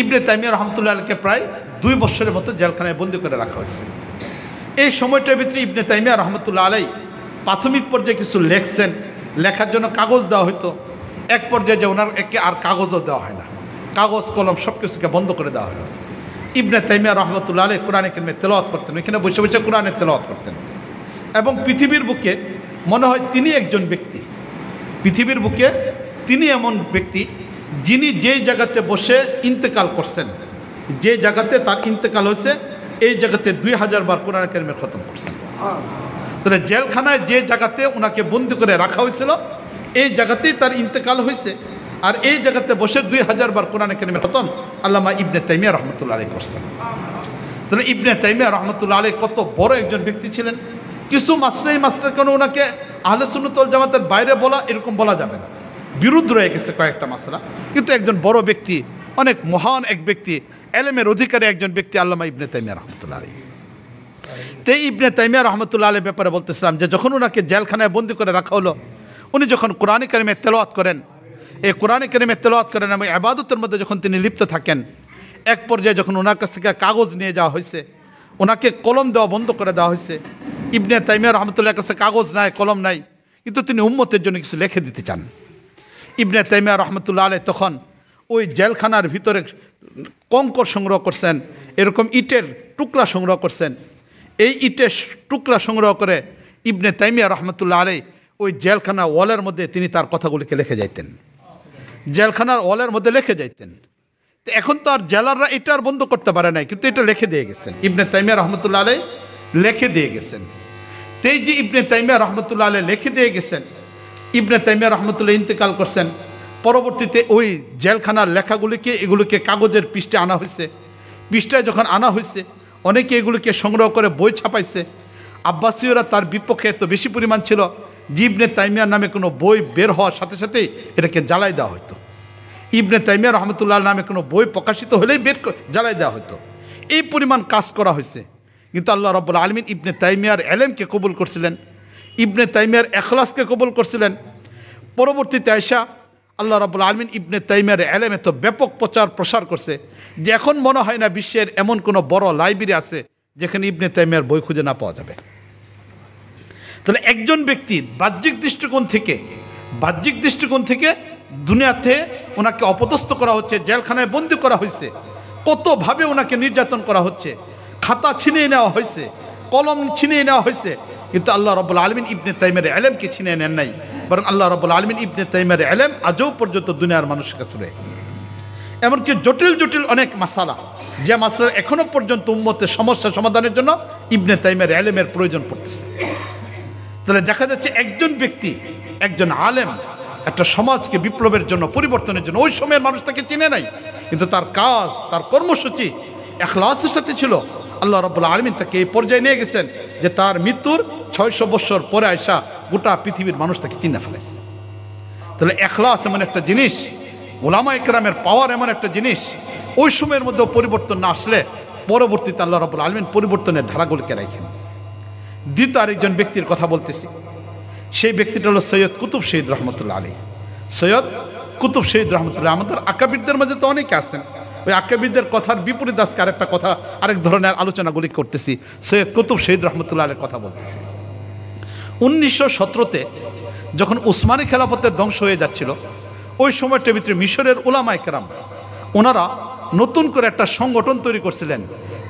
[SPEAKER 1] ইবনে তাইমিয়া রহমতুল্লাহ আলাইহিকে প্রায় 2 বছরের মতো জেলখানায় বন্দি করে রাখা হয়েছে। এই সময়টার ভিতরে ইবনে তাইমিয়া রহমতুল্লাহ আলাইহি প্রাথমিক পর্যায়ে কিছু লেখছেন, লেখার জন্য কাগজ দেওয়া হতো। এক পর্যায়ে যে ওনার একে আর কাগজও দেওয়া হয় না, কাগজ কলম সব কিছুকে বন্ধ করে দেওয়া হলো। ইবনে তাইমিয়া রহমতুল্লাহ আলাইহি কোরআনে কারিমে তেলাওয়াত করতেন, এখানে বসে বসে কোরআনে তেলাওয়াত করতেন। এবং পৃথিবীর বুকে মনে হয় তিনি একজন ব্যক্তি, পৃথিবীর বুকে তিনি এমন ব্যক্তি যিনি যেই জায়গাতে বসে ইন্তেকাল করছেন, যে জায়গাতে তার ইন্তেকাল হয়েছে, এই জায়গাতে 2000 বার কোরআনে কারিমে খতম করছেন। তাহলে জেলখানায় যে জায়গাতে ওনাকে বন্দি করে রাখা হয়েছিল, এই জায়গাতেই তার ইন্তেকাল হয়েছে, আর এই জায়গাতে বসে 2000 বার কোরআনে কারিমে খতম আল্লামা ইবনে তাইমিয়া রহমতুল্লাহ আলাইহি করছেন। তাহলে ইবনে তাইমিয়া রহমতুল্লাহ আলাইহি কত বড় একজন ব্যক্তি ছিলেন। কিছু মাস্টার কেন ওনাকে আহলে সুন্নাত ওয়াল জামাতের বাইরে বলা, এরকম বলা যাবে না, বিরুদ্ধ রয়ে গেছে কয়েকটা মাসলা। কিন্তু একজন বড় ব্যক্তি, অনেক মহান এক ব্যক্তি, এলেমের অধিকারী একজন ব্যক্তি আল্লামা ইবনে তাইমিয়া রহমতুল্লাহ আলাইহি। তো ইবনে তাইমিয়া রহমতুল্লাহ আলাইহির ব্যাপারে বলতেছিলাম যে যখন ওনাকে জেলখানায় বন্দি করে রাখা হলো, উনি যখন কোরআন কারিমে তেলাওয়াত করেন, এই কোরআন কারিমে তেলাওয়াত করেন এবং ইবাদতের মধ্যে যখন তিনি লিপ্ত থাকেন, এক পর্যায়ে যখন ওনার কাছ থেকে কাগজ নিয়ে যাওয়া হয়েছে, ওনাকে কলম দেওয়া বন্ধ করে দেওয়া হয়েছে। ইবনে তাইমিয়া রহমতুল্লাহর কাছে কাগজ নাই, কলম নাই, কিন্তু তিনি উম্মতের জন্য কিছু লিখে দিতে চান। ইবনে তাইমিয়া রহমতুল্লাহ আলাইহি তখন ওই জেলখানার ভিতরে কঙ্কর সংগ্রহ করছেন, এরকম ইটের টুকরা সংগ্রহ করছেন। এই ইটের টুকরা সংগ্রহ করে ইবনে তাইমিয়া রহমতুল্লাহ আলাইহি ওই জেলখানা ওয়ালের মধ্যে তিনি তার কথাগুলিকে লিখে যাইতেন, জেলখানার ওয়ালের মধ্যে লিখে যাইতেন। তো এখন তো আর জেলাররা এটা আর বন্ধ করতে পারে নাই, কিন্তু এটা লিখে দিয়ে গেছেন, ইবনে তাইমিয়া রহমতুল্লাহ আলাইহি লিখে দিয়ে গেছেন। তেই যে ইবনে তাইমিয়া রহমতুল্লাহ আলাইহি লিখে দিয়ে গেছেন, ইবনে তাইমিয়া রহমতুল্লাহ ইন্তেকাল করছেন। পরবর্তীতে ওই জেলখানার লেখাগুলিকে, এগুলিকে কাগজের পৃষ্ঠে আনা হয়েছে। পৃষ্ঠায় যখন আনা হয়েছে, অনেকে এগুলিকে সংগ্রহ করে বই ছাপাইছে। আব্বাসীয়রা তার বিপক্ষে এত বেশি পরিমাণ ছিল যে ইবনে তাইমিয়ার নামে কোনো বই বের হওয়ার সাথে সাথেই এটাকে জ্বালাই দেওয়া হতো। ইবনে তাইমিয়া রহমতুল্লাহ নামে কোনো বই প্রকাশিত হলেই জ্বালাই দেওয়া হতো। এই পরিমাণ কাজ করা হয়েছে। কিন্তু আল্লাহ রাব্বুল আলামিন ইবনে তাইমিয়ার এলেমকে কবুল করছিলেন, ইবনে তাইমিয়ার এখলাসকে কবুল করছিলেন। পরবর্তীতে আয়েশা আল্লাহ রাব্বুল আলামিন ইবনে তাইমিয়ার এলেমে তো ব্যাপক প্রচার প্রসার করছে যে এখন মনে হয় না বিশ্বের এমন কোনো বড় লাইব্রেরি আছে যেখানে ইবনে তাইমিয়ার বই খুঁজে না পাওয়া যাবে। তাহলে একজন ব্যক্তি বাহ্যিক দৃষ্টিকোণ থেকে দুনিয়াতে ওনাকে অপদস্থ করা হচ্ছে, জেলখানায় বন্দি করা হয়েছে, কতভাবে ওনাকে নির্যাতন করা হচ্ছে, খাতা ছিনিয়ে নেওয়া হয়েছে, কলম ছিনিয়ে নেওয়া হয়েছে, কিন্তু আল্লাহ রাব্বুল আলামিন ইবনে তাইমিয়ার এলেমকে ছিনিয়ে নেন নাই, বরং আল্লাহ রাব্বুল আলামিন ইবনে তাইমিয়ার এলেম আজও পর্যন্ত দুনিয়ার মানুষের কাছে রয়ে গেছে। এমনকি জটিল অনেক মাসালা, যে মাসলা এখনো পর্যন্ত উম্মতের সমস্যা সমাধানের জন্য ইবনে তাইমিয়ার ইলমের প্রয়োজন পড়তেছে। তাহলে দেখা যাচ্ছে একজন ব্যক্তি, একজন আলেম একটা সমাজকে বিপ্লবের জন্য, পরিবর্তনের জন্য, ওই সময়ের মানুষ তাকে চিনে নাই, কিন্তু তার কাজ, তার কর্মসূচি ইখলাসের সাথে ছিল। আল্লাহ রাব্বুল আলামিন তাকে এই পর্যায়ে নিয়ে গেছেন যে তার মৃত্যুর 600 বছর পরে আয়সা গোটা পৃথিবীর মানুষ তাকে চিনে ফেলেছে। তাহলে ইখলাস এমন একটা জিনিস, উলামা ইকরামের পাওয়ার এমন একটা জিনিস, ওই সময়ের মধ্যেও পরিবর্তন না আসলে পরবর্তীতে আল্লাহ রাব্বুল আলামিন পরিবর্তনের ধারাগুলিকে রাখেন। দ্বিতীয় আরেকজন ব্যক্তির কথা বলতেছি, সেই ব্যক্তিটা হলো সৈয়দ কুতুব শহীদ রহমতুল্লাহ আলী। সৈয়দ কুতুব শহীদ রহমতুল্লাহ, আমাদের আকাবিরদের মাঝে তো অনেকে আছেন, ওই আকাবিরদের কথার বিপরীত আজকে আরেকটা কথা, আরেক ধরনের আলোচনাগুলি করতেছি। সৈয়দ কুতুব শহীদ রহমতুল্লাহ আলীর কথা বলতেছি। 1917-তে যখন উসমানী খেলাফতের ধ্বংস হয়ে যাচ্ছিল, ওই সময়টার ভিতরে মিশরের উলামা ইকরাম ওনারা নতুন করে একটা সংগঠন তৈরি করছিলেন,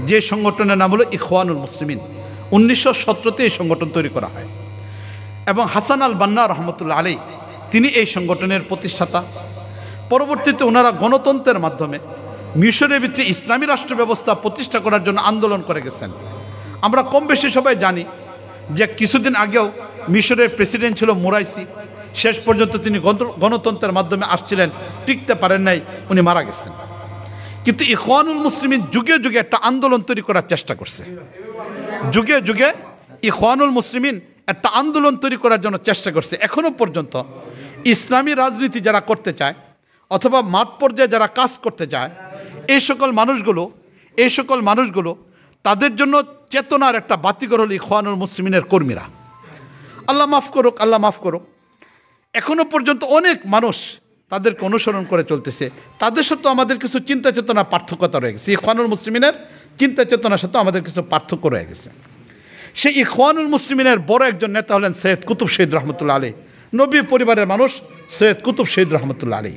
[SPEAKER 1] যে সংগঠনের নাম হলো ইখওয়ানুল মুসলিমিন। 1917-তে এই সংগঠন তৈরি করা হয় এবং হাসান আল বান্না রহমতুল্লাহ আলী তিনি এই সংগঠনের প্রতিষ্ঠাতা। পরবর্তীতে ওনারা গণতন্ত্রের মাধ্যমে মিশরের ভিতরে ইসলামী রাষ্ট্র ব্যবস্থা প্রতিষ্ঠা করার জন্য আন্দোলন করে গেছেন। আমরা কম বেশি সবাই জানি যে কিছুদিন আগেও মিশরের প্রেসিডেন্ট ছিল মুরাইসি, শেষ পর্যন্ত তিনি গণতন্ত্রের মাধ্যমে আসছিলেন, টিকতে পারেন নাই, উনি মারা গেছেন। কিন্তু ইখওয়ানুল মুসলিমিন যুগে যুগে একটা আন্দোলন তৈরি করার চেষ্টা করছে, যুগে যুগে ইখওয়ানুল মুসলিমিন একটা আন্দোলন তৈরি করার জন্য চেষ্টা করছে। এখনো পর্যন্ত ইসলামী রাজনীতি যারা করতে চায় অথবা মাঠ পর্যায়ে যারা কাজ করতে চায়, এই সকল মানুষগুলো তাদের জন্য চেতনার একটা বাতিঘর হল ইখওয়ানুল মুসলিমিনের কর্মীরা। আল্লাহ মাফ করুক, এখনো পর্যন্ত অনেক মানুষ তাদেরকে অনুসরণ করে চলতেছে। তাদের সাথে আমাদের কিছু চিন্তা চেতনা পার্থক্যতা রয়ে গেছে। ইখওয়ানুল মুসলিমিনের চিন্তা চেতনার সাথে আমাদের কিছু পার্থক্য রয়ে গেছে। সেই ইখওয়ানুল মুসলিমিনের বড় একজন নেতা হলেন সৈয়দ কুতুব শহীদ রহমতুল্লাহ আলী, নবী পরিবারের মানুষ সৈয়দ কুতুব শহীদ রহমতুল্লাহ আলী।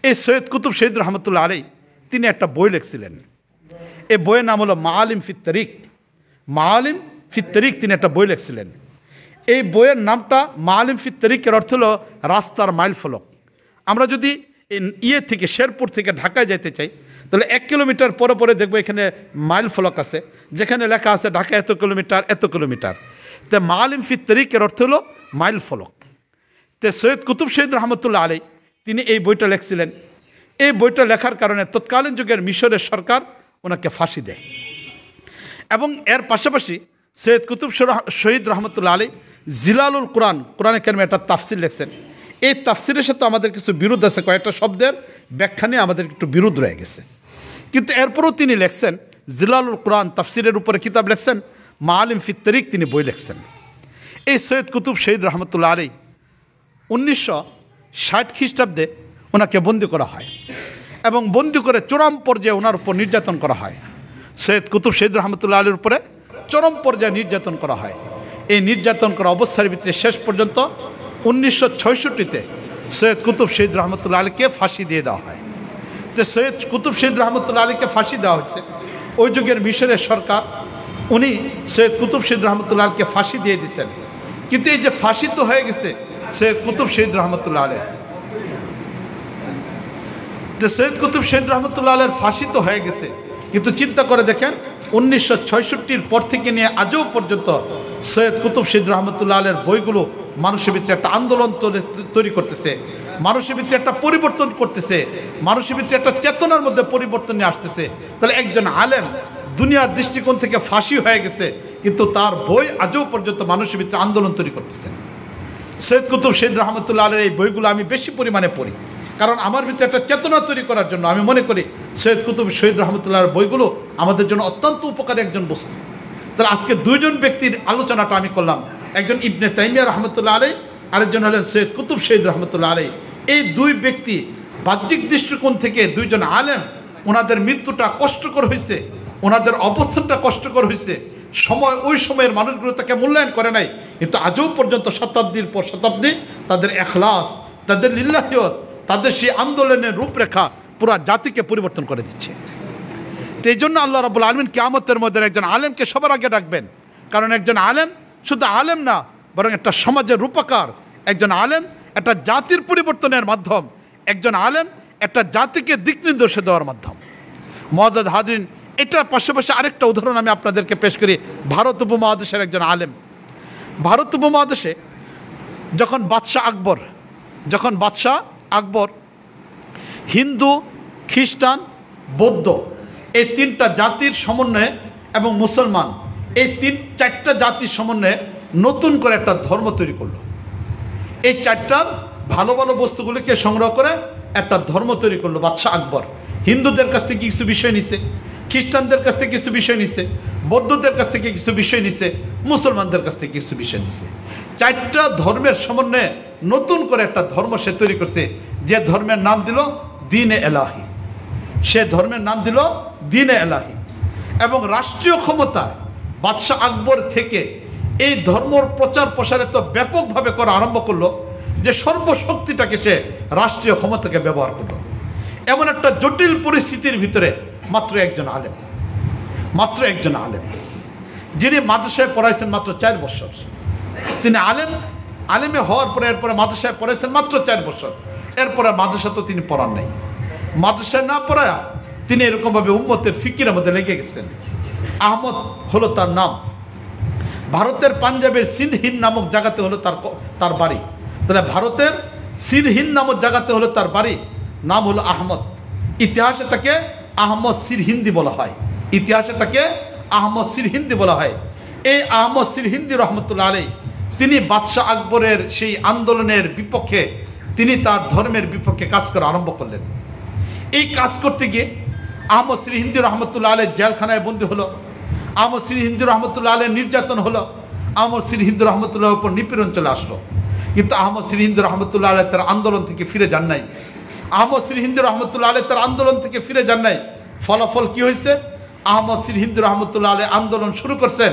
[SPEAKER 1] এই সৈয়দ কুতুব শহীদ রহমতুল্লাহ আলী তিনি একটা বই লিখছিলেন, এই বইয়ের নাম হলো মাআলিম ফিত তারিক। তিনি একটা বই লিখছিলেন, এই বইয়ের নামটা মাআলিম ফিত তারিকের অর্থ হলো রাস্তার মাইল ফলক। আমরা যদি থেকে শেরপুর থেকে ঢাকায় যেতে চাই, তাহলে 1 কিলোমিটার পরে পরে দেখবো এখানে মাইল ফলক আছে, যেখানে লেখা আছে ঢাকা এত কিলোমিটার। তো মাআলিম ফিত তারিকের অর্থ হলো মাইল ফলক। তো সৈয়দ কুতুব শহীদ রহমতুল্লাহ আলী তিনি এই বইটা লিখছিলেন। এই বইটা লেখার কারণে তৎকালীন যুগের মিশরের সরকার ওনাকে ফাঁসি দেয় এবং এর পাশাপাশি সৈয়দ কুতুব শহীদ রহমতুল্লাহ আলী জিলালুল কোরআনে কারিমে একটা তাফসির লিখছেন। এই তাফসিরের সাথে আমাদের কিছু বিরোধ আছে, কয়েকটা শব্দের ব্যাখ্যা নিয়ে আমাদের একটু বিরোধ রয়ে গেছে, কিন্তু এরপরও তিনি লিখছেন জিলালুল কোরআন তাফসিরের উপরে কিতাব লিখছেন, মাআলিম ফিত তারিক তিনি বই লিখছেন। এই সৈয়দ কুতুব শহীদ রহমতুল্লাহ আলী 1960 খ্রিস্টাব্দে ওনাকে বন্দি করা হয় এবং বন্দি করে চরম পর্যায়ে ওনার উপর নির্যাতন করা হয়। সৈয়দ কুতুব শহীদ রহমতুল্লাহ আলীর উপরে চরম পর্যায়ে নির্যাতন করা হয়। এই নির্যাতন করা অবস্থার ভিতরে শেষ পর্যন্ত 1966-তে সৈয়দ কুতুব শহীদ রহমতুল্লাহ আলীকে ফাঁসি দিয়ে দেওয়া হয়। তো সৈয়দ কুতুব শহীদ রহমতুল্লাহ আলীকে ফাঁসি দেওয়া হয়েছে। ওই যুগের মিশরের সরকার উনি সৈয়দ কুতুব শহীদ রহমতুল্লাহ আলীকে ফাঁসি দিয়ে দিয়েছেন, কিন্তু এই যে ফাঁসি তো হয়ে গেছে সৈয়দ কুতুব শহীদ রহমতুল্লাহ আলী, তো সৈয়দ কুতুব শহীদ রহমতুল্লাহ আলীর ফাঁসি তো হয়ে গেছে, কিন্তু চিন্তা করে দেখেন 1966-র পর থেকে নিয়ে আজও পর্যন্ত সৈয়দ কুতুব শহীদ রহমতুল্লাহ আলীর বইগুলো মানুষের ভিতরে একটা আন্দোলন তৈরি করতেছে, মানুষের ভিতরে একটা পরিবর্তন করতেছে, মানুষের ভিতরে একটা চেতনার মধ্যে পরিবর্তন নিয়ে আসতেছে। তাহলে একজন আলেম দুনিয়ার দৃষ্টিকোণ থেকে ফাঁসি হয়ে গেছে, কিন্তু তার বই আজও পর্যন্ত মানুষের ভিতরে আন্দোলন তৈরি করতেছেন। সৈয়দ কুতুব শহীদ রহমতুল্লাহ আলীর এই বইগুলো আমি বেশি পরিমাণে পড়ি, কারণ আমার ভিতরে একটা চেতনা তৈরি করার জন্য আমি মনে করি সৈয়দ কুতুব শহীদ রহমতুল্লাহর বইগুলো আমাদের জন্য অত্যন্ত উপকারী একজন বস্তু। তাহলে আজকে দুইজন ব্যক্তির আলোচনাটা আমি করলাম, একজন ইবনে তাইমিয়া রহমতুল্লাহ আলী, আরেকজন হলেন সৈয়দ কুতুব শহীদ রহমতুল্লাহ আলী। এই দুই ব্যক্তি বাহ্যিক দৃষ্টিকোণ থেকে দুইজন আলেম, ওনাদের মৃত্যুটা কষ্টকর হয়েছে, ওনাদের অবস্থানটা কষ্টকর হয়েছে, ওই সময়ের মানুষগুলো তাকে মূল্যায়ন করে নাই, কিন্তু আজও পর্যন্ত শতাব্দীর পর শতাব্দী তাদের এখলাস, তাদের লিল্লাহিয়ত, তাদের সেই আন্দোলনের রূপরেখা পুরা জাতিকে পরিবর্তন করে দিচ্ছে। তো এই জন্য আল্লাহ রাব্বুল আলামিন কিয়ামতের মধ্যে একজন আলেমকে সবার আগে ডাকবেন, কারণ একজন আলেম শুধু আলেম না, বরং একটা সমাজের রূপকার। একজন আলেম একটা জাতির পরিবর্তনের মাধ্যম, একজন আলেম একটা জাতিকে দিক নির্দেশ দেওয়ার মাধ্যম। মুআজ্জাজ হাজরিন, এটার পাশাপাশি আরেকটা উদাহরণ আমি আপনাদেরকে পেশ করি। ভারত উপমহাদেশের একজন আলেম, ভারত উপমহাদেশে যখন বাদশাহ আকবর হিন্দু, খ্রিস্টান, বৌদ্ধ এই তিনটা জাতির সমন্বয়ে এবং মুসলমান এই চারটা জাতির সমন্বয়ে নতুন করে একটা ধর্ম তৈরি করলো। এই চারটার ভালো ভালো বস্তুগুলিকে সংগ্রহ করে একটা ধর্ম তৈরি করলো বাদশাহ আকবর। হিন্দুদের কাছ থেকে কিছু বিষয় নিছে, খ্রিস্টানদের কাছ থেকে কিছু বিষয় নিছে, বৌদ্ধদের কাছ থেকে কিছু বিষয় নিছে, মুসলমানদের কাছ থেকে কিছু বিষয় নিছে। চারটা ধর্মের সমন্বয়ে নতুন করে একটা ধর্ম সে তৈরি করছে, যে ধর্মের নাম দিল দ্বীন-এ এলাহি। সে ধর্মের নাম দিল দ্বীন-এ এলাহি। এবং রাষ্ট্রীয় ক্ষমতায় বাদশাহ আকবর থেকে এই ধর্মর প্রচার প্রসার এত ব্যাপকভাবে করা আরম্ভ করলো যে সর্বশক্তিটাকে সে রাষ্ট্রীয় ক্ষমতাকে ব্যবহার করলো। এমন একটা জটিল পরিস্থিতির ভিতরে মাত্র একজন আলেম যিনি মাদ্রাসায় পড়াইছেন মাত্র 4 বছর। তিনি আলেমে হওয়ার পরে এরপরে মাদ্রাসায় পড়াইছেন মাত্র 4 বছর। এরপরে মাদ্রাসা তো তিনি পড়ান নাই। মাদ্রাসায় না পড়ায়া তিনি এরকমভাবে উম্মতের ফিকিরের মধ্যে লেগে গেছেন। আহমদ হলো তার নাম। ভারতের পাঞ্জাবের সিরহিন্দ নামক জায়গাতে হলো তার বাড়ি। তাহলে ভারতের সিরহিন্দ নামক জায়গাতে হলো তার বাড়ি, নাম হলো আহমদ। ইতিহাসে তাকে আহমদ সিরহিন্দি বলা হয়। এই আহমদ সিরহিন্দি রহমতুল্লাহ আলাইহি তিনি বাদশাহ আকবরের সেই আন্দোলনের বিপক্ষে, তিনি তার ধর্মের বিপক্ষে কাজ করা আরম্ভ করলেন। এই কাজ করতে গিয়ে আহমদ সিরহিন্দি রহমতুল্লাহ আলাইহি জেলখানায় বন্দী হলো। আহমদ সিরহিন্দি রহমতুল্লাহ আলাইহি নির্যাতন হলো। আহমদ সিরহিন্দি রহমতুল্লাহর উপর নিপীড়ন চলে আসলো। কিন্তু আহমদ সিরহিন্দি রহমতুল্লাহ আলাইহি তার আন্দোলন থেকে ফিরে যান নাই। ফলাফল কি হয়েছে? আহমদ সিরহিন্দি রহমতুল্লাহ আলাইহি আন্দোলন শুরু করছেন।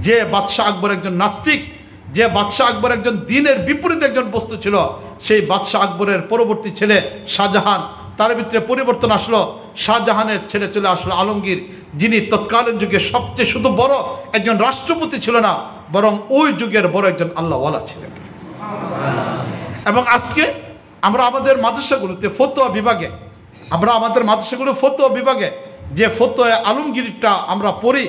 [SPEAKER 1] যে বাদশাহ আকবর একজন নাস্তিক, যে বাদশাহ আকবর একজন দ্বীনের বিপরীত একজন বস্তু ছিল, সেই বাদশাহ আকবরের পরবর্তী ছেলে শাহজাহান, তার ভিতরে পরিবর্তন আসলো। শাহজাহানের ছেলে চলে আসলো আলমগীর, যিনি তৎকালীন যুগে সবচেয়ে শুধু বড় একজন রাষ্ট্রপতি ছিল না, বরং ওই যুগের বড় একজন আল্লাহওয়ালা ছিলেন। এবং আজকে আমরা আমাদের মাদ্রাসাগুলোতে ফতোয়া বিভাগে যে ফতোয়া আলমগীরটা আমরা পড়ি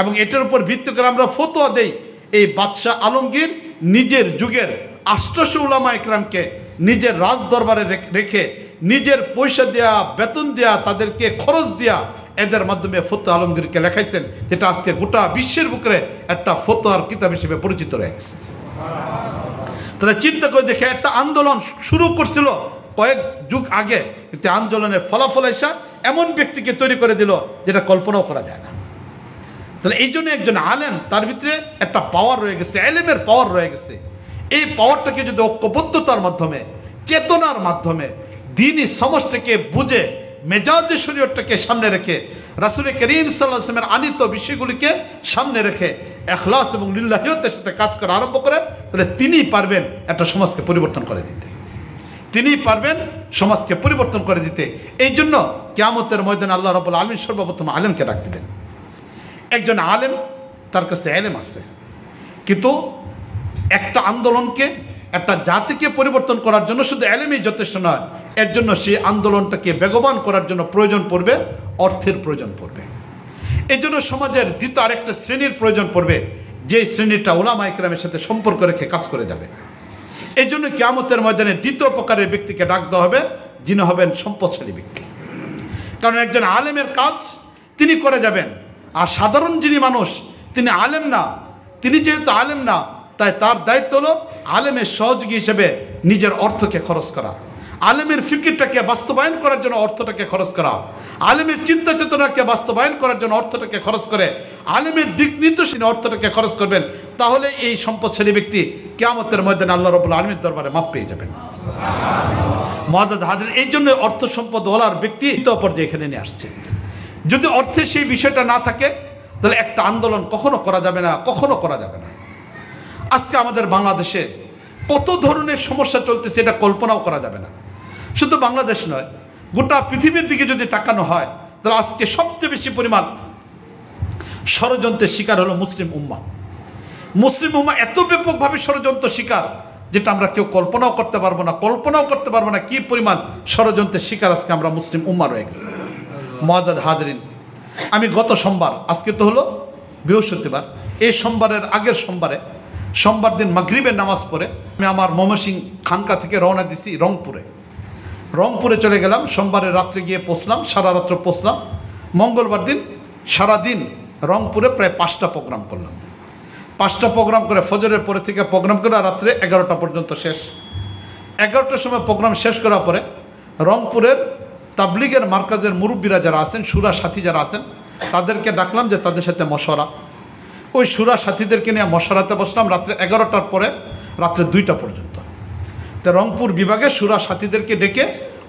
[SPEAKER 1] এবং এটার উপর ভিত্তি করে আমরা ফতোয়া দেই। এই বাদশাহ আলমগীর নিজের যুগের 800 উলামা ইকরামকে নিজের রাজ দরবারে রেখে নিজের পয়সা দেয়া, বেতন দেয়া, তাদেরকে খরচ দেয়া, এদের মাধ্যমে ফতোয়া আলমগীরকে লেখাইছেন, যেটা আজকে গোটা বিশ্বের বুকে একটা ফতোয়ার কিতাব হিসেবে পরিচিত রয়ে গেছে। তাহলে চিন্তা করে দেখে একটা আন্দোলন শুরু করছিল কয়েক যুগ আগে, কিন্তু আন্দোলনের ফলাফল এসে এমন ব্যক্তিকে তৈরি করে দিল যেটা কল্পনাও করা যায় না। তাহলে এই জন্য একজন আলেম, তার ভিতরে একটা পাওয়ার রয়ে গেছে, এলেমের পাওয়ার রয়ে গেছে। এই পাওয়ারটাকে যদি ঐক্যবদ্ধতার মাধ্যমে, চেতনার মাধ্যমে, দ্বীনি সমষ্টিকে বুঝে, মেজাজে শরীয়তটাকে সামনে রেখে, রাসূল করিম সাল্লাল্লাহু আলাইহি ওয়াসাল্লামের আনিত বিষয়গুলিকে সামনে রেখে ইখলাস এবং লিল্লাহিয়তের সাথে কাজ করা আরম্ভ করে, তাহলে তিনিই পারবেন একটা সমাজকে পরিবর্তন করে দিতে। এই জন্য কিয়ামতের ময়দানে আল্লাহ রাব্বুল আলামিন সর্বপ্রথম আলেমকে ডাক দিবেন। একজন আলেম, তার কাছে এলেম আছে, কিন্তু একটা আন্দোলনকে, একটা জাতিকে পরিবর্তন করার জন্য শুধু এলেমই যথেষ্ট নয়। এর জন্য সেই আন্দোলনটাকে বেগবান করার জন্য অর্থের প্রয়োজন পড়বে। এই জন্য সমাজের দ্বিতীয় আরেকটা শ্রেণীর প্রয়োজন পড়বে, যে শ্রেণীটা উলামা ইকরামের সাথে সম্পর্ক রেখে কাজ করে যাবে। এই জন্য কিয়ামতের ময়দানে দ্বিতীয় প্রকারের ব্যক্তিকে ডাক দেওয়া হবে, যিনি হবেন সম্পদশালী ব্যক্তি। কারণ একজন আলেমের কাজ তিনি করে যাবেন, আর সাধারণ যিনি মানুষ, তিনি আলেম না, তিনি যেহেতু আলেম না, তাই তার দায়িত্ব হলো আলেমের সহযোগী হিসেবে নিজের অর্থকে খরচ করা, আলেমের ফিকিরটাকে বাস্তবায়ন করার জন্য অর্থটাকে খরচ করা, আলেমের চিন্তা চেতনাকে বাস্তবায়ন করার জন্য অর্থটাকে খরচ করে, আলেমের দিক নির্দেশনা অর্থটাকে খরচ করবেন। তাহলে এই সম্পদশালী ব্যক্তি কিয়ামতের ময়দানে আল্লাহ রাব্বুল আলামিনের দরবারে মাপ পেয়ে যাবেন। মুআজ্জাজ হাজরিন, এই জন্য অর্থ সম্পদ ওলার ব্যক্তি পর্যায়ে এখানে নিয়ে আসছে। যদি অর্থের সেই বিষয়টা না থাকে, তাহলে একটা আন্দোলন কখনো করা যাবে না। আজকে আমাদের বাংলাদেশে কত ধরনের সমস্যা চলতেছে, এটা কল্পনাও করা যাবে না। শুধু বাংলাদেশ নয়, গোটা পৃথিবীর দিকে যদি তাকানো হয়, তাহলে আজকে সবচেয়ে বেশি পরিমাণ ষড়যন্ত্রের শিকার হলো মুসলিম উম্মাহ। এত ব্যাপকভাবে ষড়যন্ত্র শিকার, যেটা আমরা কেউ কল্পনাও করতে পারবো না কি পরিমাণ ষড়যন্ত্রের শিকার আজকে আমরা মুসলিম উম্মাহ রয়ে গেছে। মুআজ্জাজ হাজরিন, আমি গত সোমবার, আজকে তো হলো বৃহস্পতিবার, এই সোমবারের আগের সোমবার দিন মাগরিবের নামাজ পড়ে আমি আমার ময়মনসিংহ খানকা থেকে রওনা দিছি রংপুরে চলে গেলাম। সোমবারের রাত্রে গিয়ে পৌঁছলাম, সারা রাত্র পৌঁছলাম। মঙ্গলবার দিন সারাদিন রংপুরে প্রায় 5টা প্রোগ্রাম করলাম। 5টা প্রোগ্রাম করে ফজরের পরে থেকে প্রোগ্রাম করে রাত্রে 11টা পর্যন্ত শেষ। 11টার সময় প্রোগ্রাম শেষ করার পরে রংপুরের তাবলিগের মার্কাজের মুরব্বীরা যারা আছেন, সুরা সাথী যারা আছেন, তাদেরকে ডাকলাম যে তাদের সাথে মশওয়ারা। ওই সুরা সাথীদেরকে নিয়ে মশওয়ারাতে বসলাম রাত্রে 11টার পরে রাত্রে 2টা পর্যন্ত। তো রংপুর বিভাগের সুরা সাথীদেরকে ডেকে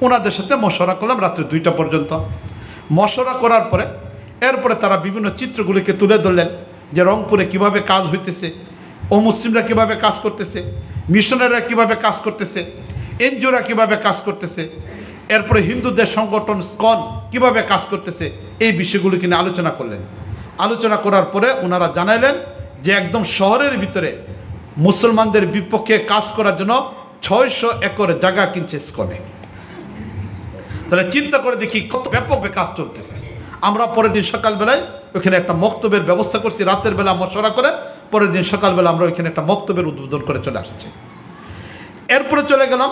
[SPEAKER 1] ওনাদের সাথে মশওয়ারা করলাম রাত্রে 2টা পর্যন্ত। মশওয়ারা করার পরে এরপরে তারা বিভিন্ন চিত্রগুলিকে তুলে ধরলেন যে রংপুরে কিভাবে কাজ হইতেছে, ও মুসলিমরা কিভাবে কাজ করতেছে, মিশনারিরা কিভাবে কাজ করতেছে, এনজিওরা কিভাবে কাজ করতেছে, এরপরে হিন্দুদের সংগঠন স্কন কিভাবে কাজ করতেছে, এই বিষয়গুলিকে নিয়ে আলোচনা করলেন। আলোচনা করার পরে ওনারা জানাইলেন যে একদম শহরের ভিতরে মুসলমানদের বিপক্ষে কাজ করার জন্য 600 একর জায়গা কিনছে স্কনে। তাহলে চিন্তা করে দেখি কত ব্যাপকভাবে কাজ চলতেছে। আমরা পরের দিন সকালবেলায় ওইখানে একটা মক্তবের ব্যবস্থা করছি, রাতের বেলা মশওয়ারা করে পরের দিন সকালবেলা আমরা ওইখানে একটা মক্তবের উদ্বোধন করে চলে আসছি। এরপরে চলে গেলাম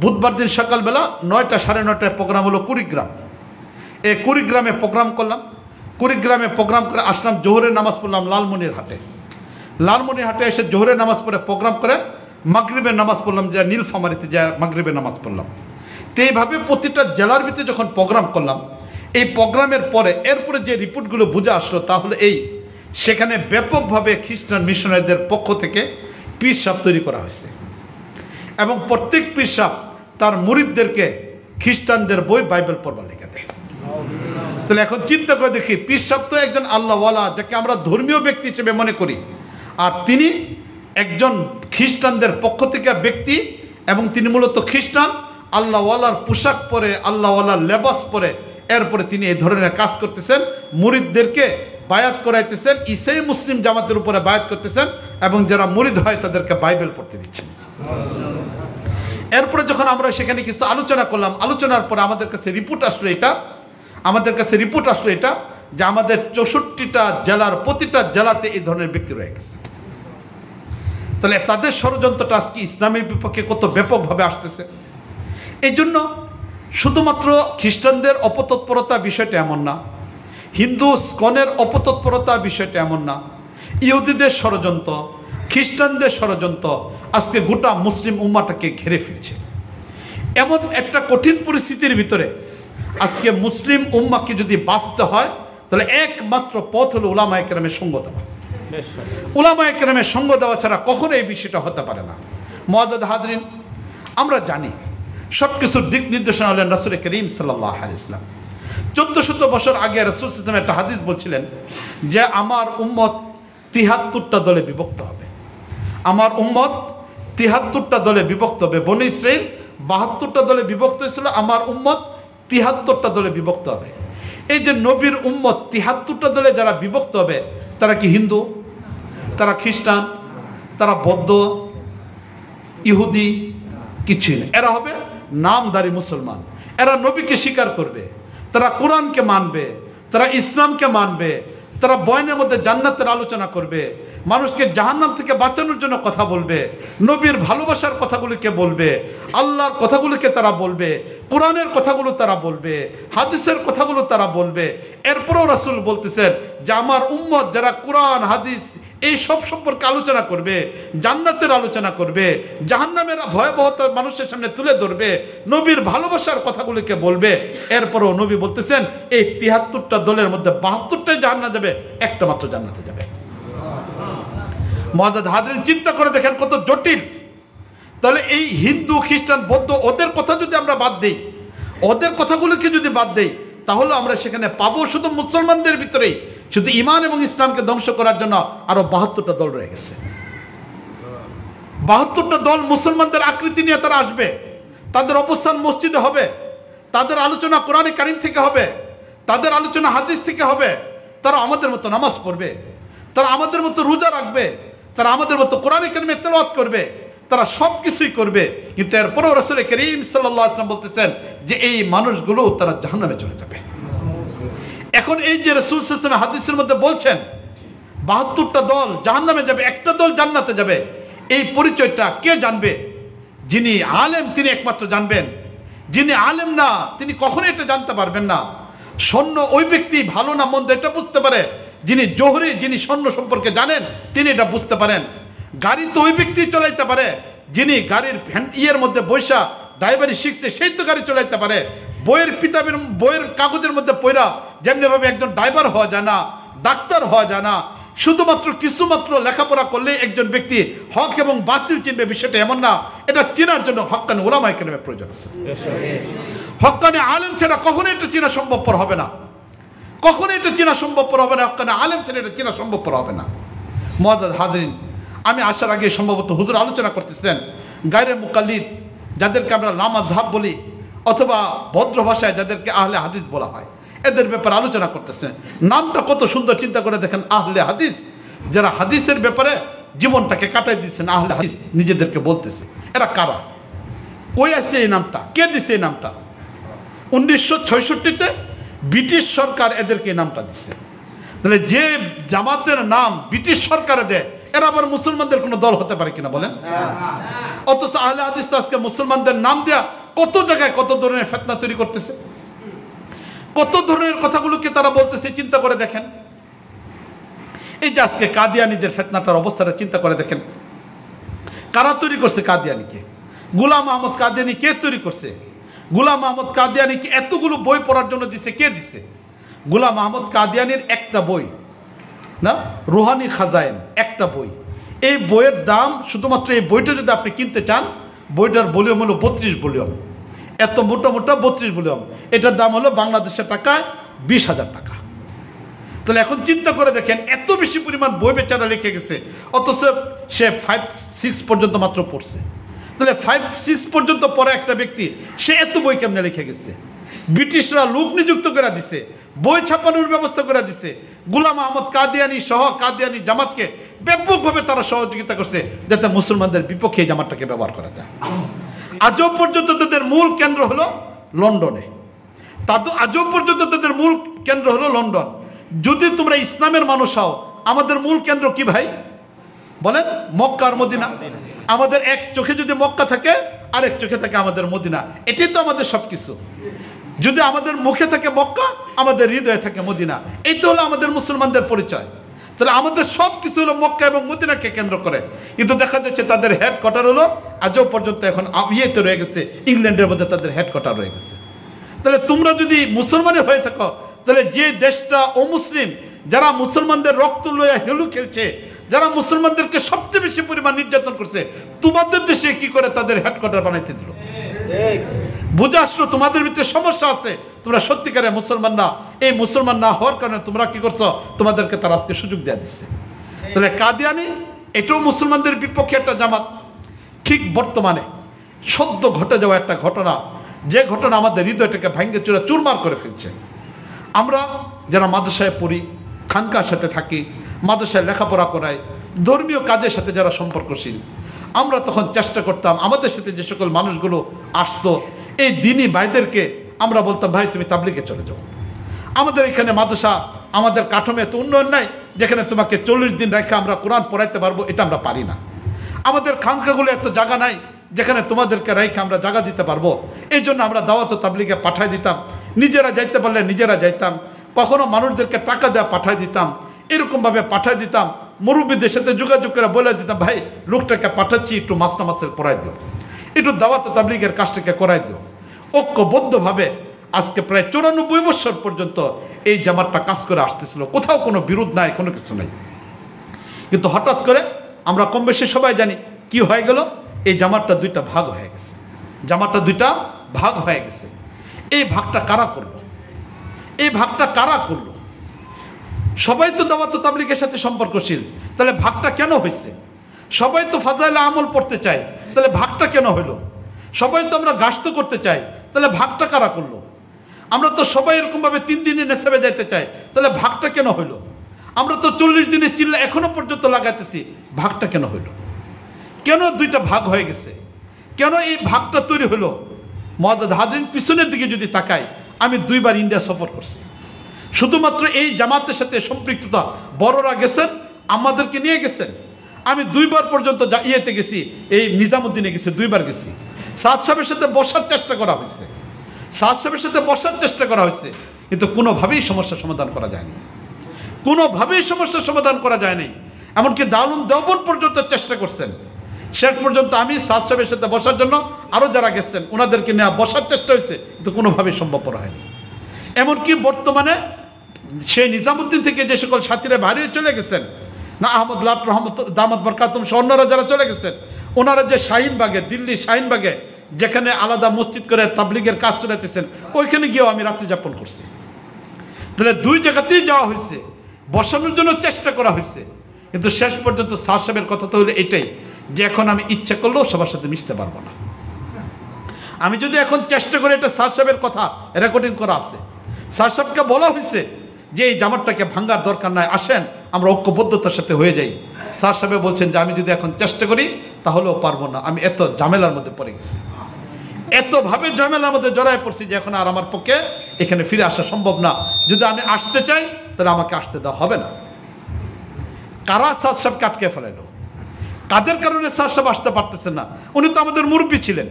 [SPEAKER 1] বুধবার দিন সকালবেলা 9টা সাড়ে 9টায় প্রোগ্রাম হলো কুড়িগ্রাম। এই কুড়িগ্রামে প্রোগ্রাম করলাম। কুড়িগ্রামে প্রোগ্রাম করে আসলাম, জোহরের নামাজ পড়লাম লালমনিরহাটে এসে জোহরের নামাজ পড়ে প্রোগ্রাম করে মাগরিবের নামাজ পড়লাম, যা নীলফামারীতে যা মাগরিবের নামাজ পড়লাম। তো এইভাবে প্রতিটা জেলার ভিতরে যখন প্রোগ্রাম করলাম, এই প্রোগ্রামের পরে এরপরে যে রিপোর্টগুলো বুঝে আসলো তাহলে এই সেখানে ব্যাপকভাবে খ্রিস্টান মিশনারিদের পক্ষ থেকে পীর সাহেব তৈরি করা হয়েছে এবং প্রত্যেক পীর সাহেব তার মুরিদদেরকে খ্রিস্টানদের বই বাইবেল পড়বা লিখে দেয়। তাহলে এখন চিন্তা করে দেখি, পীর সাহেব তো একজন আল্লাহওয়ালা, যাকে আমরা ধর্মীয় ব্যক্তি হিসেবে মনে করি, আর তিনি একজন খ্রিস্টানদের পক্ষ থেকে ব্যক্তি এবং তিনি মূলত খ্রিস্টান, আল্লাহওয়ালার পোশাক পরে, আল্লাহওয়ালার লেবাস পরে, এরপরে তিনি এই ধরনের কাজ করতেছেন, মুরিদদেরকে বায়াত করাইতেছেন, ইসাই মুসলিম জামাতের উপরে বায়াত করতেছেন এবং যারা মুরিদ হয় তাদেরকে বাইবেল পড়তে দিচ্ছেন। এরপরে যখন আমরা সেখানে কিছু আলোচনা করলাম, আলোচনার পরে আমাদের কাছে রিপোর্ট আসলো এটা যে আমাদের 64টা জেলার প্রতিটা জেলাতে এই ধরনের ব্যক্তি রয়ে গেছে। তাহলে তাদের ষড়যন্ত্রটা আজকে ইসলামের বিপক্ষে কত ব্যাপকভাবে আসতেছে। এই জন্য শুধুমাত্র খ্রিস্টানদের অপতৎপরতা বিষয়টা এমন না, হিন্দু স্কনের অপতৎপরতা বিষয়টা এমন না, ইহুদিদের ষড়যন্ত্র, খ্রিস্টানদের ষড়যন্ত্র আজকে গোটা মুসলিম উম্মাটাকে ঘিরে ফেলছে। এমন একটা কঠিন পরিস্থিতির ভিতরে আজকে মুসলিম উম্মাকে যদি বাঁচতে হয় তাহলে একমাত্র পথ হলো উলামায়ে কেরামের সঙ্গ দেওয়া। উলামায়ে কেরামের সঙ্গ দেওয়া ছাড়া কখনো এই বিষয়টা হতে পারে না। মুআজ্জাজ হাজরিন, আমরা জানি সব কিছুর দিক নির্দেশনা হলেন রাসূল করিম সাল্লাল্লাহু আলাইহি ওয়াসাল্লাম। 1400 বছর আগে রাসূল সাল্লাল্লাহু আলাইহি ওয়াসাল্লাম একটা হাদিস বলছিলেন যে আমার উম্মত 73টা দলে বিভক্ত হবে। আমার উম্মত 73টা দলে বিভক্ত হবে। বনী ইসরাইল 72টা দলে বিভক্ত হয়েছিল, আমার উম্মত 73টা দলে বিভক্ত হবে। এই যে নবীর উম্মত 73টা দলে যারা বিভক্ত হবে, তারা কি হিন্দু, তারা খ্রিস্টান, তারা বৌদ্ধ, ইহুদি, কিছুই না। এরা হবে নামধারী মুসলমান। এরা নবীকে স্বীকার করবে, তারা কোরআনকে মানবে, তারা ইসলামকে মানবে, তারা বয়ানের মধ্যে জান্নাতের আলোচনা করবে, মানুষকে জাহান্নাম থেকে বাঁচানোর জন্য কথা বলবে, নবীর ভালোবাসার কথাগুলিকে বলবে, আল্লাহর কথাগুলিকে তারা বলবে, কোরআনের কথাগুলো তারা বলবে, হাদিসের কথাগুলো তারা বলবে। এরপরেও রাসূল বলতেছেন যে আমার উম্মত যারা কোরআন হাদিস এই সব সম্পর্কে আলোচনা করবে, জান্নাতের আলোচনা করবে, জাহান্নামের ভয়াবহতা মানুষের সামনে তুলে ধরবে, নবীর ভালোবাসার কথাগুলিকে বলবে। এরপরও নবী বলতেছেন এই 73টা দলের মধ্যে 72টাই জাহান্নামে যাবে, একটা মাত্র জান্নাতে যাবে। মুআজ্জাজ হাজরিন, চিন্তা করে দেখেন কত জটিল। তাহলে এই হিন্দু, খ্রিস্টান, বৌদ্ধ ওদের কথা যদি আমরা বাদ দিই, ওদের কথাগুলোকে যদি বাদ দিই, তাহলে আমরা সেখানে পাবো শুধু মুসলমানদের ভিতরেই শুধু ঈমান এবং ইসলামকে ধ্বংস করার জন্য আরো 72টা দল রয়ে গেছে। 72টা দল মুসলমানদের আকৃতি নিয়ে তারা আসবে, তাদের অবস্থান মসজিদে হবে, তাদের আলোচনা কোরআনে কারীম থেকে হবে, তাদের আলোচনা হাদিস থেকে হবে। তারা আমাদের মতো নামাজ পড়বে, তারা আমাদের মতো রোজা রাখবে, তারা আমাদের মতো কোরআনে কারীমে তেলাওয়াত করবে, তারা সব কিছুই করবে। কিন্তু এরপরেও রাসূল করিম সাল্লাল্লাহু আলাইহি ওয়াসাল্লাম বলতেছেন যে এই মানুষগুলো তারা জাহান্নামে চলে যাবে। এখন এই যে রাসূল সাল্লাল্লাহু আলাইহি ওয়াসাল্লাম হাদিসের মধ্যে বলছেন ৭২টা দল জাহান্নামে যাবে, একটা দল জান্নাতে যাবে, এই পরিচয়টা কে জানবে? যিনি আলেম তিনি একমাত্র জানবেন। যিনি আলেম না তিনি কখনোই এটা জানতে পারবেন না। সৈন্য ওই ব্যক্তি ভালো না মন্দ এটা বুঝতে পারে যিনি জোহরি, যিনি সৈন্য সম্পর্কে জানেন তিনি এটা বুঝতে পারেন। গাড়ি তো ওই ব্যক্তি চলাইতে পারে যিনি গাড়ির ইয়ের মধ্যে বৈশা ড্রাইভারি শিখছে, সেই তো গাড়ি চলাইতে পারে। বইয়ের কাগজের মধ্যে পড়া যেমনিভাবে একজন ড্রাইভার হওয়া যায় না, ডাক্তার হওয়া যায় না। শুধুমাত্র কিছুমাত্র লেখাপড়া করলে একজন ব্যক্তি হক এবং বাতিল চিনবে বিষয়টা এমন না। এটা চেনার জন্য হক্কানি উলামায়ে কেরামের প্রয়োজন আছে। হক্কানি আলেম ছাড়া কখনো এটা চেনা সম্ভবপর হবে না, কখনো এটা চেনা সম্ভবপর হবে না। হক্কানি আলেম ছাড়া এটা চেনা সম্ভবপর হবে না। মুআজ্জাজ হাজরিন, আমি আসার আগে সম্ভবত হুজুর আলোচনা করতেছিলেন গায়রে মুকাল্লিদ, যাদেরকে আমরা লামাযহাব বলি অথবা ভদ্র ভাষায় যাদেরকে আহলে হাদিস বলা হয়, এদের ব্যাপারে আলোচনা করতেছেন। নামটা কত সুন্দর, চিন্তা করে দেখেন, আহলে হাদিস, যারা হাদিসের ব্যাপারে জীবনটাকে কাটাই দিচ্ছেন, আহলে হাদিস নিজেদেরকে বলতেছে। এরা কারা? কই আছে এই নামটা? কে দিছে এই নামটা? 1966-তে ব্রিটিশ সরকার এদেরকে এই নামটা দিছে। তাহলে যে জামাতের নাম ব্রিটিশ সরকারে দেয়, এরা আবার মুসলমানদের কোনো দল হতে পারে কিনা বলেন? অথচ আহলে হাদিস তো আজকে মুসলমানদের নাম দেয়া কত জায়গায় কত ধরনের ফিতনা তৈরি করতেছে, কত ধরনের কথাগুলোকে তারা বলতেছে। চিন্তা করে দেখেন, এই যে আজকে কাদিয়ানীদের ফিতনাটার অবস্থাটা চিন্তা করে দেখেন, কারা তৈরি করছে কাদিয়ানীকে? গোলাম আহমদ কাদিয়ানী কে তৈরি করছে? গোলাম আহমদ কাদিয়ানীকে এতগুলো বই পড়ার জন্য দিছে, কে দিছে? গোলাম আহমদ কাদিয়ানীর একটা বই না, রুহানি খাজায়েন, একটা বই। এই বইয়ের দাম, শুধুমাত্র এই বইটা যদি আপনি কিনতে চান, বইটার ভলিউম হলো 32 ভলিউম, এত মোটা মোটা 32 ভলিউম। এটার দাম হলো বাংলাদেশের টাকায় 20,000 টাকা। তাহলে এখন চিন্তা করে দেখেন, এত বেশি পরিমাণ বই বেচারা লিখে গেছে, অথচ সে 5-6 পর্যন্ত মাত্র পড়ছে। তাহলে 5-6 পর্যন্ত পড়া একটা ব্যক্তি, সে এত বই কেমনে লিখে গেছে? ব্রিটিশরা লোক নিযুক্ত করে দিছে, বই ছাপানোর ব্যবস্থা করে দিছে। গোলাম আহমদ কাদিয়ানী সহ কাদিয়ানী জামাতকে ব্যাপকভাবে তারা সহযোগিতা করছে যাতে মুসলমানদের বিপক্ষে এই জামাতটাকে ব্যবহার করা যায়। আজও পর্যন্ত তাদের মূল কেন্দ্র হলো লন্ডনে, আজও পর্যন্ত তাদের মূল কেন্দ্র হলো লন্ডন। যদি তোমরা ইসলামের মানুষ হও, আমাদের মূল কেন্দ্র কি ভাই বলেন? মক্কা আর মদিনা। আমাদের এক চোখে যদি মক্কা থাকে, আরেক চোখে থাকে আমাদের মদিনা। এটাই তো আমাদের সব কিছু। যদি আমাদের মুখে থাকে মক্কা, আমাদের হৃদয়ে থাকে মদিনা। এই তো হলো আমাদের মুসলমানদের পরিচয়। তাহলে আমাদের সব কিছু হলো মক্কা এবং মদিনাকে কেন্দ্র করে। কিন্তু দেখা যাচ্ছে তাদের হেডকোয়ার্টার হলো আজও পর্যন্ত এখন ইয়েতে রয়ে গেছে, ইংল্যান্ডের মধ্যে তাদের হেডকোয়ার্টার রয়ে গেছে। তাহলে তোমরা যদি মুসলমানই হয়ে থাকো, তাহলে যে দেশটা অমুসলিম, যারা মুসলমানদের রক্ত লইয়া হেলু খেলছে, যারা মুসলমানদেরকে সবচেয়ে বেশি পরিমাণ নির্যাতন করছে, তোমাদের দেশে কি করে তাদের হেডকোয়ার্টার বানাইতে দিল? বুঝে আসলো তোমাদের ভিতরে সমস্যা আছে, তোমরা সত্যিকারে মুসলমান না। এই মুসলমান না হওয়ার কারণে তোমরা কি করছো? তোমাদেরকে তারা আজকে সুযোগ দেওয়া দিচ্ছে। তাহলে কাদিয়ানী এটাও মুসলমানদের বিপক্ষে একটা জামাত। ঠিক বর্তমানে সদ্য ঘটে যাওয়া একটা ঘটনা, যে ঘটনা আমাদের হৃদয়টাকে ভাঙ্গে চুরা চুরমার করে ফেলছে। আমরা যারা মাদ্রাসায় পড়ি, খানকার সাথে থাকি, মাদ্রাসায় লেখাপড়া করাই, ধর্মীয় কাজের সাথে যারা সম্পর্কশীল, আমরা তখন চেষ্টা করতাম, আমাদের সাথে যে সকল মানুষগুলো আসতো, এই দিনই ভাইদেরকে আমরা বলতাম, ভাই তুমি তাবলিগে চলে যাও। আমাদের এখানে মাদ্রাসা, আমাদের কাঠামো এত উন্নয়ন নাই যেখানে তোমাকে 40 দিন রেখে আমরা কোরআন পড়াইতে পারবো, এটা আমরা পারি না। আমাদের খানকাগুলো এত জায়গা নাই যেখানে তোমাদেরকে রেখে আমরা জায়গা দিতে পারবো। এই জন্য আমরা দাওয়াত ও তাবলিগে পাঠাই দিতাম, নিজেরা যাইতে পারলে নিজেরা যাইতাম, কখনো মানুষদেরকে টাকা দেওয়া পাঠাই দিতাম, এরকমভাবে পাঠাই দিতাম। মুরব্বীদের সাথে যোগাযোগ করে বলে দিতাম, ভাই লোকটাকে পাঠাচ্ছি, একটু মাস্টার পড়াই দিও, একটু দাওয়াত ও তাবলিগের কাজটাকে করাই দিও। ঐক্যবদ্ধভাবে আজকে প্রায় 94 বছর পর্যন্ত এই জামাতটা কাজ করে আসতেছিল, কোথাও কোনো বিরোধ নাই, কোনো কিছু নাই। কিন্তু হঠাৎ করে আমরা কম বেশি সবাই জানি কি হয়ে গেল, এই জামাতটা দুইটা ভাগ হয়ে গেছে। জামাতটা দুইটা ভাগ হয়ে গেছে। এই ভাগটা কারা করলো? এই ভাগটা কারা করলো? সবাই তো দাওয়াত ও তাবলীগের সাথে সম্পর্কশীল, তাহলে ভাগটা কেন হয়েছে? সবাই তো ফাজাইলে আমল পড়তে চায়, তাহলে ভাগটা কেন হইল? সবাই তো আমরা গাছতো করতে চাই, তাহলে ভাগটা কারা করলো? আমরা তো সবাই এরকমভাবে 3 দিনে নেশাবে যাইতে চাই, তাহলে ভাগটা কেন হইল? আমরা তো 40 দিনে চিল্লা এখনো পর্যন্ত লাগাইতেছি, ভাগটা কেন হইল? কেন দুইটা ভাগ হয়ে গেছে? কেন এই ভাগটা তৈরি হলো? মুআজ্জাজ হাজরিন, পিছনের দিকে যদি তাকাই, আমি 2বার ইন্ডিয়া সফর করছি। শুধুমাত্র এই জামাতের সাথে সম্পৃক্ততা, বড়রা গেছেন, আমাদেরকে নিয়ে গেছেন। আমি 2 বার পর্যন্ত ইয়েতে গেছি, এই নিজামুদ্দিনে গেছি, 2 বার গেছি। সাদ সাহেবের সাথে বসার চেষ্টা করা হয়েছে, সাদ সাহেবের সাথে বসার চেষ্টা করা হয়েছে, কিন্তু কোনোভাবেই সমস্যার সমাধান করা যায়নি, কোনোভাবেই সমস্যার সমাধান করা যায়নি। এমনকি দারুল দেওবন্দ পর্যন্ত চেষ্টা করছেন। শেষ পর্যন্ত আমি সাদ সাহেবের সাথে বসার জন্য আরও যারা গেছেন ওনাদেরকে নেওয়া বসার চেষ্টা হয়েছে, কিন্তু কোনোভাবেই সম্ভবপর হয়নি। এমনকি বর্তমানে সেই নিজামুদ্দিন থেকে যে সকল সাথীরা বাইরে চলে গেছেন, না আহমদ লাট রহমত দামাত বরকাতুম সহ অন্যরা যারা চলে গেছেন, ওনারা যে শাহিনবাগে, দিল্লি শাহিনবাগে যেখানে আলাদা মসজিদ করে তাবলিগের কাজ চলাইতেছেন, ওইখানে গিয়েও আমি রাত্রি যাপন করছি। তাহলে 2 জায়গাতেই যাওয়া হয়েছে, বসানোর জন্য চেষ্টা করা হয়েছে, কিন্তু শেষ পর্যন্ত সাদ সাহেবের কথা তো হলো এটাই যে এখন আমি ইচ্ছা করলেও সবার সাথে মিশতে পারবো না। আমি যদি এখন চেষ্টা করি, এটা সাদ সাহেবের কথা রেকর্ডিং করা আছে, সাদ সাহেবকে বলা হয়েছে যে এই জামাতটাকে ভাঙ্গার দরকার নাই, আসেন আমরা ঐক্যবদ্ধতার সাথে হয়ে যাই। সাদ সাহেব বলছেন যে আমি যদি এখন চেষ্টা করি তাহলেও পারবো না, আমি এত ঝামেলার মধ্যে পড়ে গেছি, এতভাবে ঝামেলার মধ্যে জড়ায় পড়ছি যে এখন আর আমার পক্ষে এখানে ফিরে আসা সম্ভব না। যদি আমি আসতে চাই তাহলে আমাকে আসতে দেওয়া হবে না। কারা সাদ সাহেবকে আটকে ফেলাইল? কাদের কারণে সাদ সাহেব আসতে পারতেছেন না? উনি তো আমাদের মুরব্বী ছিলেন,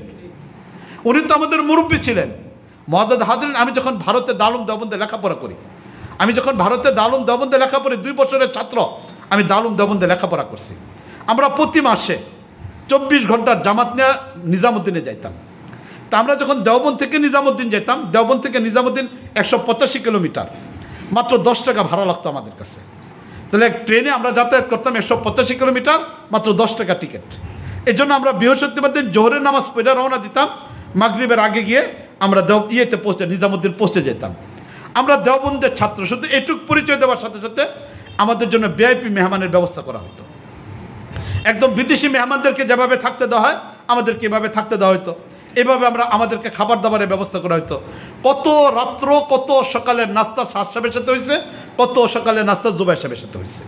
[SPEAKER 1] উনি তো আমাদের মুরব্বী ছিলেন। মুআজ্জাজ হাজরিন, আমি যখন ভারতে দারুল দেওবন্দে লেখাপড়া করি, আমি যখন ভারতে দারুল দেওবন্দে লেখাপড়ি, 2 বছরের ছাত্র আমি দারুল দেওবন্দে লেখাপড়া করছি। আমরা প্রতি মাসে 24 ঘন্টার জামাত নিয়ে নিজামুদ্দিনে যাইতাম। তা আমরা যখন দেওবন্দ থেকে নিজামুদ্দিন যেতাম, দেওবন্দ থেকে নিজামুদ্দিন 185 কিলোমিটার, মাত্র 10 টাকা ভাড়া লাগতো আমাদের কাছে। তাহলে ট্রেনে আমরা যাতায়াত করতাম 185 কিলোমিটার, মাত্র 10 টাকা টিকিট। এই জন্য আমরা বৃহস্পতিবার দিন জোহরের নামাজ পড়ে রওনা দিতাম, মাগরিবের আগে গিয়ে আমরা নিজামুদ্দিন পৌঁছে যেতাম। আমরা দেওবন্দের ছাত্র, শুধু এটুক পরিচয় দেওয়ার সাথে সাথে আমাদের জন্য ভিআইপি মেহমানের ব্যবস্থা করা হতো। একদম বিদেশি মেহমানদেরকে যেভাবে থাকতে দেওয়া হয় আমাদেরকে এভাবে থাকতে দেওয়া হতো। এভাবে আমাদেরকে খাবার দাবারের ব্যবস্থা করা হতো। কত রাত্র, কত সকালের নাস্তা সাদ সাহেবের সাথে হয়েছে, কত সকালের নাস্তা জুবাইর সাহেবের সাথে হয়েছে।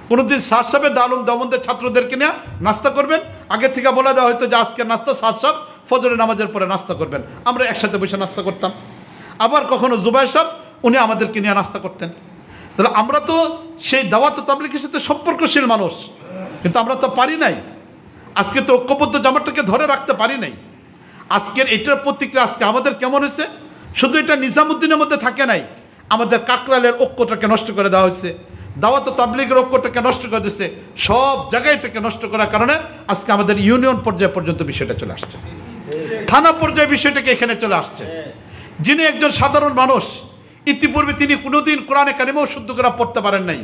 [SPEAKER 1] কোনোদিন সাদ সাহেবের দারুল দেওবন্দের ছাত্রদেরকে নিয়ে নাস্তা করবেন, আগে থেকে বলে দেওয়া হতো যে আজকে নাস্তা সাদ সাহেব ফজরের নামাজের পরে নাস্তা করবেন, আমরা একসাথে বসে নাস্তা করতাম। আবার কখনো জুবাইর সাহেব উনি আমাদেরকে নিয়ে নাস্তা করতেন। তাহলে আমরা তো সেই দাওয়াত তাবলীগের সাথে সম্পর্কশীল মানুষ, কিন্তু আমরা তো পারি নাই, আজকে তো ঐক্যবদ্ধ জামাতটাকে ধরে রাখতে পারি নাই। আজকের এটার প্রতিক্রিয়া আজকে আমাদের কেমন হয়েছে? শুধু এটা নিজামুদ্দিনের মধ্যে থাকে নাই, আমাদের কাকরালের ঐক্যটাকে নষ্ট করে দেওয়া হয়েছে, দাওয়াত তাবলীগের ঐক্যটাকে নষ্ট করে দিয়েছে, সব জায়গায় এটাকে নষ্ট করার কারণে আজকে আমাদের ইউনিয়ন পর্যায় পর্যন্ত বিষয়টা চলে আসছে, থানা পর্যায়ে বিষয়টাকে এখানে চলে আসছে। যিনি একজন সাধারণ মানুষ, ইতিপূর্বে তিনি কোনোদিন কোরআনে কারিমও শুদ্ধ করে পড়তে পারেন নাই,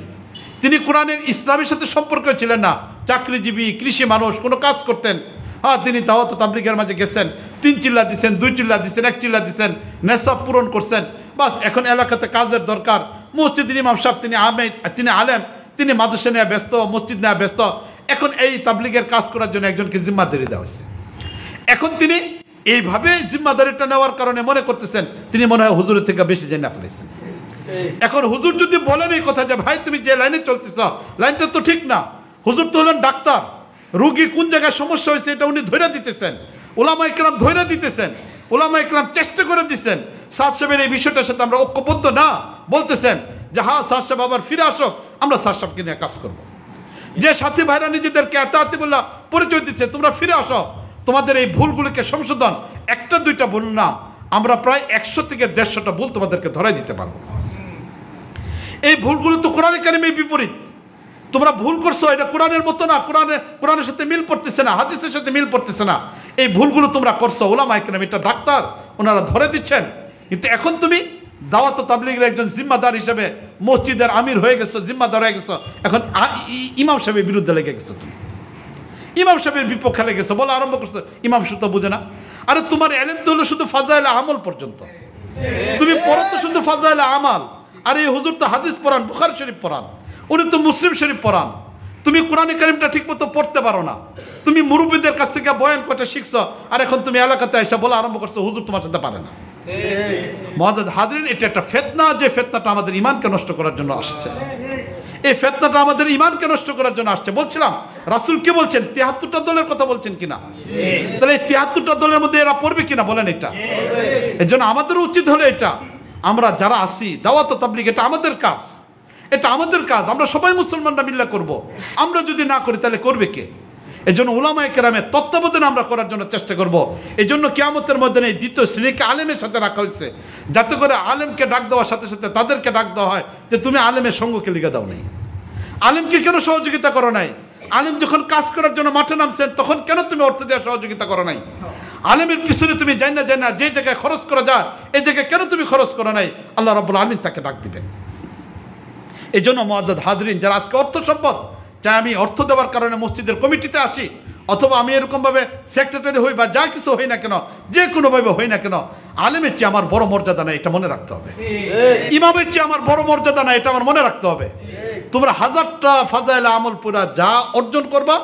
[SPEAKER 1] তিনি কোরআনের ইসলামের সাথে সম্পর্ক ছিলেন না, চাকরিজীবী কৃষি মানুষ, কোনো কাজ করতেন। হ্যাঁ, তিনি দাওয়াত তাবলীগের মাঝে গেছেন, 3 চিল্লা দিচ্ছেন, 2 চিল্লা দিচ্ছেন, 1 চিল্লা দিচ্ছেন, নেশাব পূরণ করছেন, বাস এখন এলাকাতে কাজের দরকার। মসজিদ ইমাম সাহেব তিনি আলেম, তিনি মাদ্রাসা নেওয়া ব্যস্ত, মসজিদ নেওয়া ব্যস্ত। এখন এই তাবলীগের কাজ করার জন্য একজনকে জিম্মাদারি দেওয়া হয়েছে। এখন তিনি এইভাবে জিম্মাদারিটা নেওয়ার কারণে মনে করতেছেন তিনি মনে হয় হুজুরের থেকে বেশি জেনে ফেলেছেন। এখন হুজুর যদি বলেন এই কথা যে ভাই তুমি যে লাইনে চলতেছ লাইনটা তো ঠিক না, হুজুর তো হলেন ডাক্তার, রুগী কোন জায়গায় সমস্যা হয়েছে এটা উনি ধরে দিতেছেন, ওলামা ইকরাম ধরে দিতেছেন, ওলামা ইকরাম চেষ্টা করে দিচ্ছেন। সাদ সাহেবের এই বিষয়টার সাথে আমরা ঐক্যবদ্ধ না, বলতেছেন যে হ্যাঁ সাদ সাহেব আবার ফিরে আসো, আমরা সাদ সাহেবকে নিয়ে কাজ করবো। যে সাথী ভাইরা নিজেদেরকে এত বললা পরিচয় দিচ্ছে, তোমরা ফিরে আসো, তোমাদের এই ভুলগুলিকে সংশোধন, 1-2টা ভুল না, আমরা প্রায় 100 থেকে 150টা ভুল তোমাদেরকে ধরাই দিতে পারবো। এই ভুলগুলো তো কোরআনে কারিমের বিপরীত, তোমরা ভুল করছো, এটা কোরআনের মতো না, কোরআনের সাথে মিল পড়তেছে না, হাদিসের সাথে মিল পড়তেছে না, এই ভুলগুলো তোমরা করছো। ওলামা ইকরাম, এটা ডাক্তার, ওনারা ধরে দিচ্ছেন। কিন্তু এখন তুমি দাওয়াত তাবলীগের একজন জিম্মাদার হিসেবে মসজিদের আমির হয়ে গেছো, জিম্মাদার হয়ে গেছো, এখন ইমাম সাহেবের বিরুদ্ধে লেগে গেছো, তুমি ইমাম সাহেবের বিপক্ষে লেগেছো, বলা আরম্ভ করছো ইমাম সাহেব তো বুঝে না। আরে তোমার এলেম তো হলো শুধু ফাজাইলে আমল পর্যন্ত, তুমি পড়ো তো শুধু ফাজাইলে আমাল। আর এই হুজুর তো হাদিস পড়ান, বুখারী শরীফ পড়ান, উনি তো মুসলিম শরীফ পড়ান, তুমি কোরআনে কারিমটা ঠিক মতো পড়তে পারো না, তুমি মুরব্বীদের কাছ থেকে বয়ান কয়টা শিখছো, আর এখন তুমি এলাকাতে এসে বলা আরম্ভ করছো হুজুর তোমার সাথে পারে না। মুআজ্জাজ হাজরিন, এটা একটা ফিতনা, যে ফিতনাটা আমাদের ঈমানকে নষ্ট করার জন্য আসছে। এই ফিতনাটা আমাদের ঈমানকে নষ্ট করার জন্য আসছে। বলছিলাম রাসূল কি বলছেন, 73টা দলের কথা বলছেন কিনা, তাহলে এই 73টা দলের মধ্যে এরা পড়বে কিনা বলেন? এটা এর জন্য আমাদের উচিত হলো এটা আমরা যারা আসি দাওয়াত ও তাবলীগ এটা আমাদের কাজ, এটা আমাদের কাজ। আমরা সবাই মুসলমানরা মিল্লা করব। আমরা যদি না করি তাহলে করবে কে? এই জন্য উলামায়ে কেরামের তত্ত্বাবধানে আমরা করার জন্য চেষ্টা করব। এই জন্য কিয়ামতের মধ্যে এই দ্বিতীয় শ্রেণীকে আলেমের সাথে রাখা হয়েছে, যাতে করে আলেমকে ডাক দেওয়ার সাথে সাথে তাদেরকে ডাক দেওয়া হয় যে তুমি আলেমের সঙ্গকে লিখে দাও নাই, আলেমকে কেন সহযোগিতা করো নাই? আলেম যখন কাজ করার জন্য মাঠে নামছেন তখন কেন তুমি অর্থ দেওয়ার সহযোগিতা করো নাই? আলেমের পিছনে তুমি যাই না যে জায়গায় খরচ করা যায় এই জায়গায় কেন তুমি খরচ করো নাই? আল্লাহ রাব্বুল আলামিন তাকে ডাক দিবেন। এই জন্য মুআজ্জাদ হাজরিন, যারা আজকে অর্থ সম্পদ, চাই আমি অর্থ দেওয়ার কারণে মসজিদের কমিটিতে আসি অথবা আমি এরকমভাবে সেক্রেটারি হই বা যা কিছু হই না কেন, যে কোনোভাবে হই না কেন, আলেমের চেয়ে আমার বড় মর্যাদা না, এটা মনে রাখতে হবে। ইমামের চেয়ে আমার বড় মর্যাদা না, এটা আমার মনে রাখতে হবে। তোমরা হাজারটা ফাজাইল আমল পুরা যা অর্জন করবা,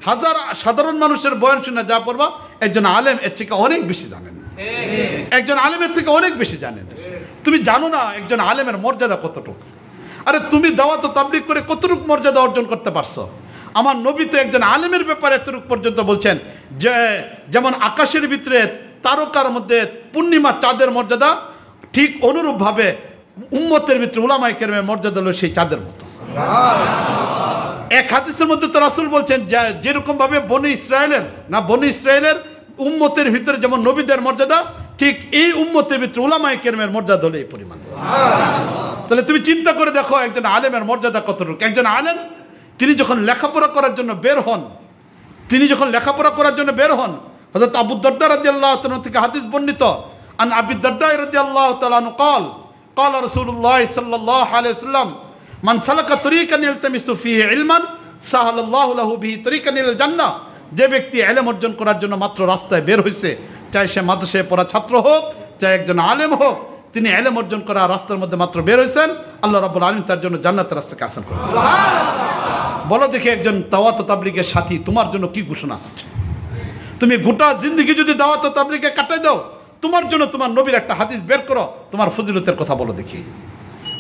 [SPEAKER 1] হাজার সাধারণ মানুষের বয়ান শুনে যা পড়বা, একজন আলেম এর থেকে অনেক বেশি জানেন, একজন আলেমের থেকে অনেক বেশি জানেন। তুমি জানো না একজন আলেমের মর্যাদা কতটুকু। আরে তুমি দাওয়াত ও তাবলীগ করে কতটুকু মর্যাদা অর্জন করতে পারছো? আমার নবী তো একজন আলেমের ব্যাপারে এতটুকু পর্যন্ত বলছেন যে যেমন আকাশের ভিতরে তারকার মধ্যে পূর্ণিমা চাঁদের মর্যাদা, ঠিক অনুরূপভাবে উম্মতের ভিতরে উলামায়ে কেরামের মর্যাদা হলো সেই চাঁদের মতো। এক হাদিসের মধ্যে তো রাসূল বলছেন যেরকম ভাবে বনি ইসরায়েলের উম্মতের ভিতরে যেমন নবীদের মর্যাদা, ঠিক এই উম্মতের ভিতরে উলামায়ে কেরামের মর্যাদা হলো এই পরিমাণ। তাহলে তুমি চিন্তা করে দেখো একজন আলেমের মর্যাদা কতটুকু। একজন আলেম তিনি যখন লেখাপড়া করার জন্য বের হন, হযরত আবু দারদা রাদিয়াল্লাহু তাআলা থেকে হাদিস বর্ণিত, আন আবি দারদা রাদিয়াল্লাহু তাআলা আনহু قال قال رسول الله صلى الله عليه وسلم من سلك طريقا يلتمس فيه علما سهل الله له به طريقا الى الجنه। যে ব্যক্তি ইলম অর্জন করার জন্য মাত্র রাস্তায় বের হয়েছে, চাই সে মাদ্রাসায় পড়া ছাত্র হোক, চাই একজন আলেম হোক, তিনি ইলম অর্জন করা রাস্তার মধ্যে মাত্র বের হয়েছেন, আল্লাহ রাব্বুল আলামিন তার জন্য জান্নাতের রাস্তাকে আসান করেছেন। সুবহানাল্লাহ। বলো দেখি একজন দাওয়াত ও তাবলীগের সাথী তোমার জন্য কি ঘোষণা আসছে? তুমি গোটা জিন্দেগি যদি দাওয়াত ও তাবলীগে কাটাই দাও, তোমার জন্য তোমার নবীর একটা হাদিস বের করো, তোমার ফজিলতের কথা বলো দেখি।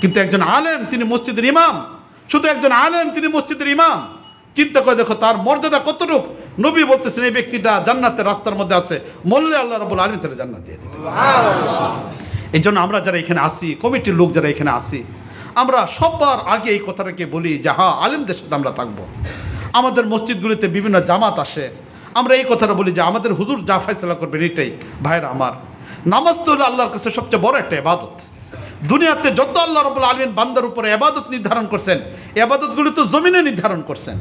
[SPEAKER 1] কিন্তু একজন আলেম তিনি মসজিদের ইমাম, শুধু একজন আলেম তিনি মসজিদের ইমাম, চিন্তা করে দেখো তার মর্যাদা কতটুকু। নবী বলতেছেন এই ব্যক্তিটা জান্নাতের রাস্তার মধ্যে আছে, মরলে আল্লাহ রাব্বুল আলামিন তাকে জান্নাত দিয়ে দিবেন। এই জন্য আমরা যারা এখানে আসি, কমিটির লোক যারা এখানে আসি, আমরা সবার আগে এই কথাটাকে বলি যে হ্যাঁ আলেমদের সাথে আমরা থাকবো। আমাদের মসজিদগুলিতে বিভিন্ন জামাত আসে, আমরা এই কথাটা বলি যে আমাদের হুজুর যা ফয়সালা করবেন এটাই। ভাইরা আমার, নামাজ তো হলো আল্লাহর কাছে সবচেয়ে বড় একটা ইবাদত। দুনিয়াতে যত আল্লাহ রাব্বুল আলামিন বান্দার উপরে ইবাদত নির্ধারণ করছেন, ইবাদতগুলো তো জমিনে নির্ধারণ করছেন।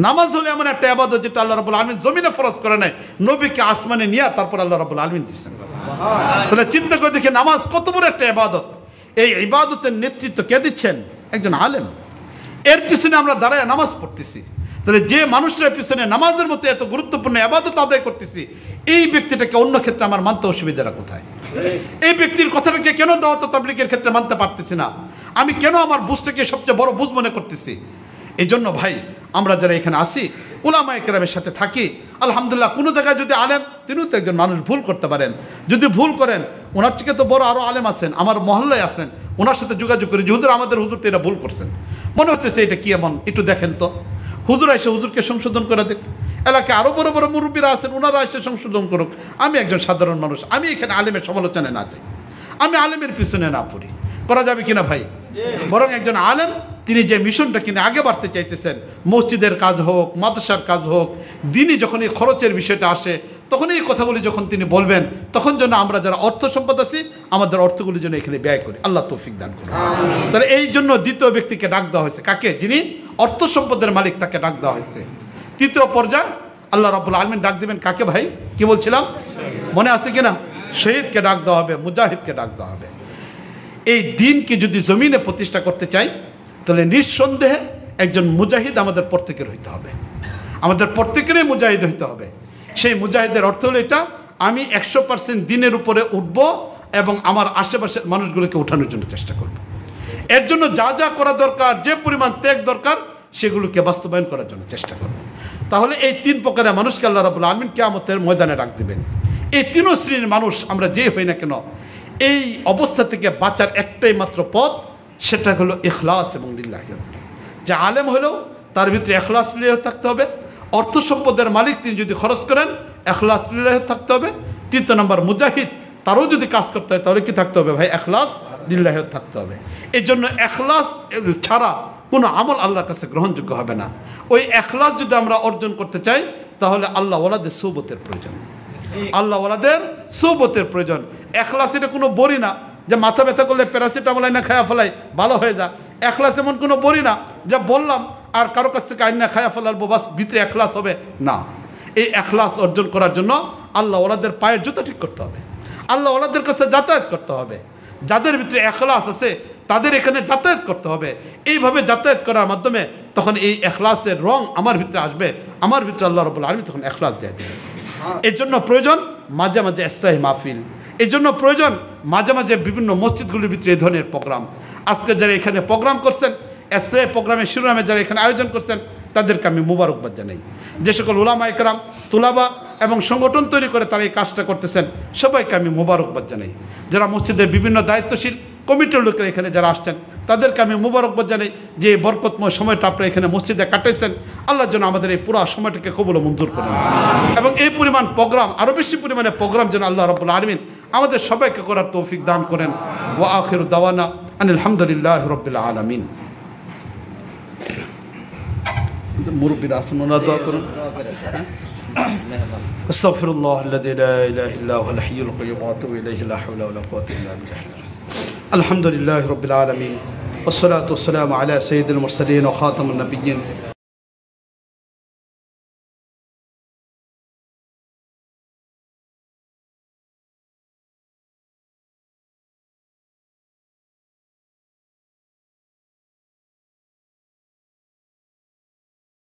[SPEAKER 1] নামাজ হলো এমন একটা ইবাদত যেটা আল্লাহ রাব্বুল আলামিন জমিনে ফরজ করে নাই, নবীকে আসমানে নিয়ে তারপর আল্লাহ রাব্বুল আলামিন দিয়েছেন। তাহলে চিন্তা করে দেখে নামাজ কত বড় একটা ইবাদত। এই ইবাদতের নেতৃত্ব কে দিচ্ছেন? একজন আলেম। এর পিছনে আমরা দাঁড়ায় নামাজ পড়তেছি, তাহলে যে মানুষটার পিছনে নামাজের মতো এত গুরুত্বপূর্ণ ইবাদত আদায় করতেছি, এই ব্যক্তিটাকে অন্য ক্ষেত্রে আমার মানতে অসুবিধাটা কোথায়? এই ব্যক্তির কথাটাকে কেন দাওয়াত ও তাবলীগের ক্ষেত্রে মানতে পারতেছি না? আমি কেন আমার বুঝটাকে সবচেয়ে বড় বুঝ মনে করতেছি? এই জন্য ভাই, আমরা যারা এখানে আসি, উলামায়ে কেরামের সাথে থাকি, আলহামদুলিল্লাহ কোনো জায়গায় যদি আলেম, তিনিও তো একজন মানুষ, ভুল করতে পারেন। যদি ভুল করেন, ওনার থেকে তো বড় আরও আলেম আছেন, আমার মহল্লায় আছেন, ওনার সাথে যোগাযোগ করে যে হুজুর আমাদের হুজুর তো এটা ভুল করছেন, মনে হতেছে এটা কি এমন, একটু দেখেন তো। হুজুর এসে হুজুরকে সংশোধন করে দেখ। এলাকায় আরও বড় বড় মুরব্বীরা আছেন, ওনারা এসে সংশোধন করুক। আমি একজন সাধারণ মানুষ, আমি এখানে আলেমের সমালোচনায় না যাই, আমি আলেমের পিছনে না পড়ি। করা যাবে কিনা ভাই? বরং একজন আলেম তিনি যে মিশনটা কিনে আগে বাড়তে চাইতেছেন, মসজিদের কাজ হোক, মাদ্রাসার কাজ হোক, দিনই যখন এই খরচের বিষয়টা আসে, তখন এই কথাগুলি যখন তিনি বলবেন, তখন যেন আমরা যারা অর্থ সম্পদ আছি আমাদের অর্থগুলি যেন এখানে ব্যয় করি। আল্লাহ তৌফিক দান করুন। তাহলে এই জন্য দ্বিতীয় ব্যক্তিকে ডাক দেওয়া হয়েছে, কাকে? যিনি অর্থ সম্পদের মালিক, তাকে ডাক দেওয়া হয়েছে। তৃতীয় পর্যায়ে আল্লাহ রাব্বুল আলামিন ডাক দেবেন কাকে ভাই? কি বলছিলাম, মনে আছে কিনা? শহীদকে ডাক দেওয়া হবে, মুজাহিদকে ডাক দেওয়া হবে। এই দিনকে যদি জমিনে প্রতিষ্ঠা করতে চাই, তাহলে নিঃসন্দেহে একজন মুজাহিদ আমাদের প্রত্যেকের হইতে হবে, আমাদের প্রত্যেকেরই মুজাহিদ হইতে হবে। সেই মুজাহিদের অর্থ হলো এটা, আমি 100% দিনের উপরে উঠব এবং আমার আশেপাশের মানুষগুলোকে উঠানোর জন্য চেষ্টা করব। এর জন্য যা যা করা দরকার, যে পরিমাণ ত্যাগ দরকার, সেগুলোকে বাস্তবায়ন করার জন্য চেষ্টা করব। তাহলে এই তিন প্রকারের মানুষকে আল্লাহ রাব্বুল আলামিন কিয়ামতের ময়দানে ডাক দেবেন। এই তিনও শ্রেণীর মানুষ আমরা যে হই না কেন, এই অবস্থা থেকে বাঁচার একটাই মাত্র পথ, সেটা হলো ইখলাস এবং লিল্লাহিয়ত। যে আলেম হলেও তার ভিতরে ইখলাস লিল্লাহিয়ত থাকতে হবে। অর্থ সম্পদের মালিক তিনি যদি খরচ করেন, ইখলাস লিল্লাহিয়ত থাকতে হবে। তৃতীয় নম্বর মুজাহিদ, তারও যদি কাজ করতে হয় তাহলে কি থাকতে হবে ভাই? ইখলাস লিল্লাহি থাকতে হবে। এই জন্য এখলাস ছাড়া কোনো আমল আল্লাহর কাছে গ্রহণযোগ্য হবে না। ওই এখলাস যদি আমরা অর্জন করতে চাই তাহলে আল্লাহ ওয়ালাদের সুবতের প্রয়োজন, আল্লাহ ওয়ালাদের সুবতের প্রয়োজন। এখলাস এটা কোনো বড়ি না যে মাথা ব্যথা করলে প্যারাসিটামল আইনা খায়া ফেলাই ভালো হয়ে যা। এখলাস এমন কোনো বড়ি না যা বললাম আর কারো কাছ থেকে আইনা খায়া ফেলার বাস ভিতরে এখলাস হবে না। এই এখলাস অর্জন করার জন্য আল্লাহ ওয়ালাদের পায়ের জুতা ঠিক করতে হবে, আল্লাহ ওয়ালাদের কাছে যাতায়াত করতে হবে। যাদের ভিতরে এখলাস আছে তাদের এখানে যাতায়াত করতে হবে। এইভাবে যাতায়াত করার মাধ্যমে তখন এই এখলাসের রং আমার ভিতরে আসবে, আমার ভিতরে আল্লাহ রাব্বুল আলামিন তখন এখলাস দিয়ে দেবে। এর জন্য প্রয়োজন মাঝে মাঝে ইসলাহি মাহফিল, এই জন্য প্রয়োজন মাঝে মাঝে বিভিন্ন মসজিদগুলির ভিতরে এই ধরনের প্রোগ্রাম। আজকে যারা এখানে প্রোগ্রাম করছেন, ইসলাহি প্রোগ্রামের শিরোনামে যারা এখানে আয়োজন করছেন তাদেরকে আমি মুবারকবাদ জানাই। যে সকল উলামা ইকরাম, তুলাবা এবং সংগঠন তৈরি করে তারা এই কাজটা করতেছেন সবাইকে আমি মুবারকবাদ জানাই। যারা মসজিদের বিভিন্ন দায়িত্বশীল কমিটির লোকেরা এখানে যারা আসছেন তাদেরকে আমি মুবারকবাদ জানাই যে এই বরকতময় সময়টা আপনারা এখানে মসজিদে কাটাইছেন। আল্লাহর জন্য আমাদের এই পুরো সময়টাকে কবুল ও মঞ্জুর করেন এবং এই পরিমাণ প্রোগ্রাম আরও বেশি পরিমাণে প্রোগ্রাম যেন আল্লাহ রাব্বুল আলামিন আমাদের সবাইকে করার তৌফিক দান করেন। ওয়া আখিরু দাওয়ানা আনিল হামদুলিল্লাহি রাব্বিল আলামিন। মুরব্বিরা আসুন, ওনারা দোয়া করুন। আস্তাগফিরুল্লাহ আল্লাযী লা ইলাহা ইল্লা হুয়াল হাইয়ুল কাইয়্যুম ওয়া আতুবু ইলাইহি লা হাওলা ওয়া লা কুওয়াতা ইল্লা বিল্লাহ। আলহামদুলিল্লাহি রাব্বিল আলামিন ওয়াস সালাতু ওয়াস সালামু আলা সাইয়্যিদিল মুরসালিন ওয়া খাতামুন নাবিয়্যিন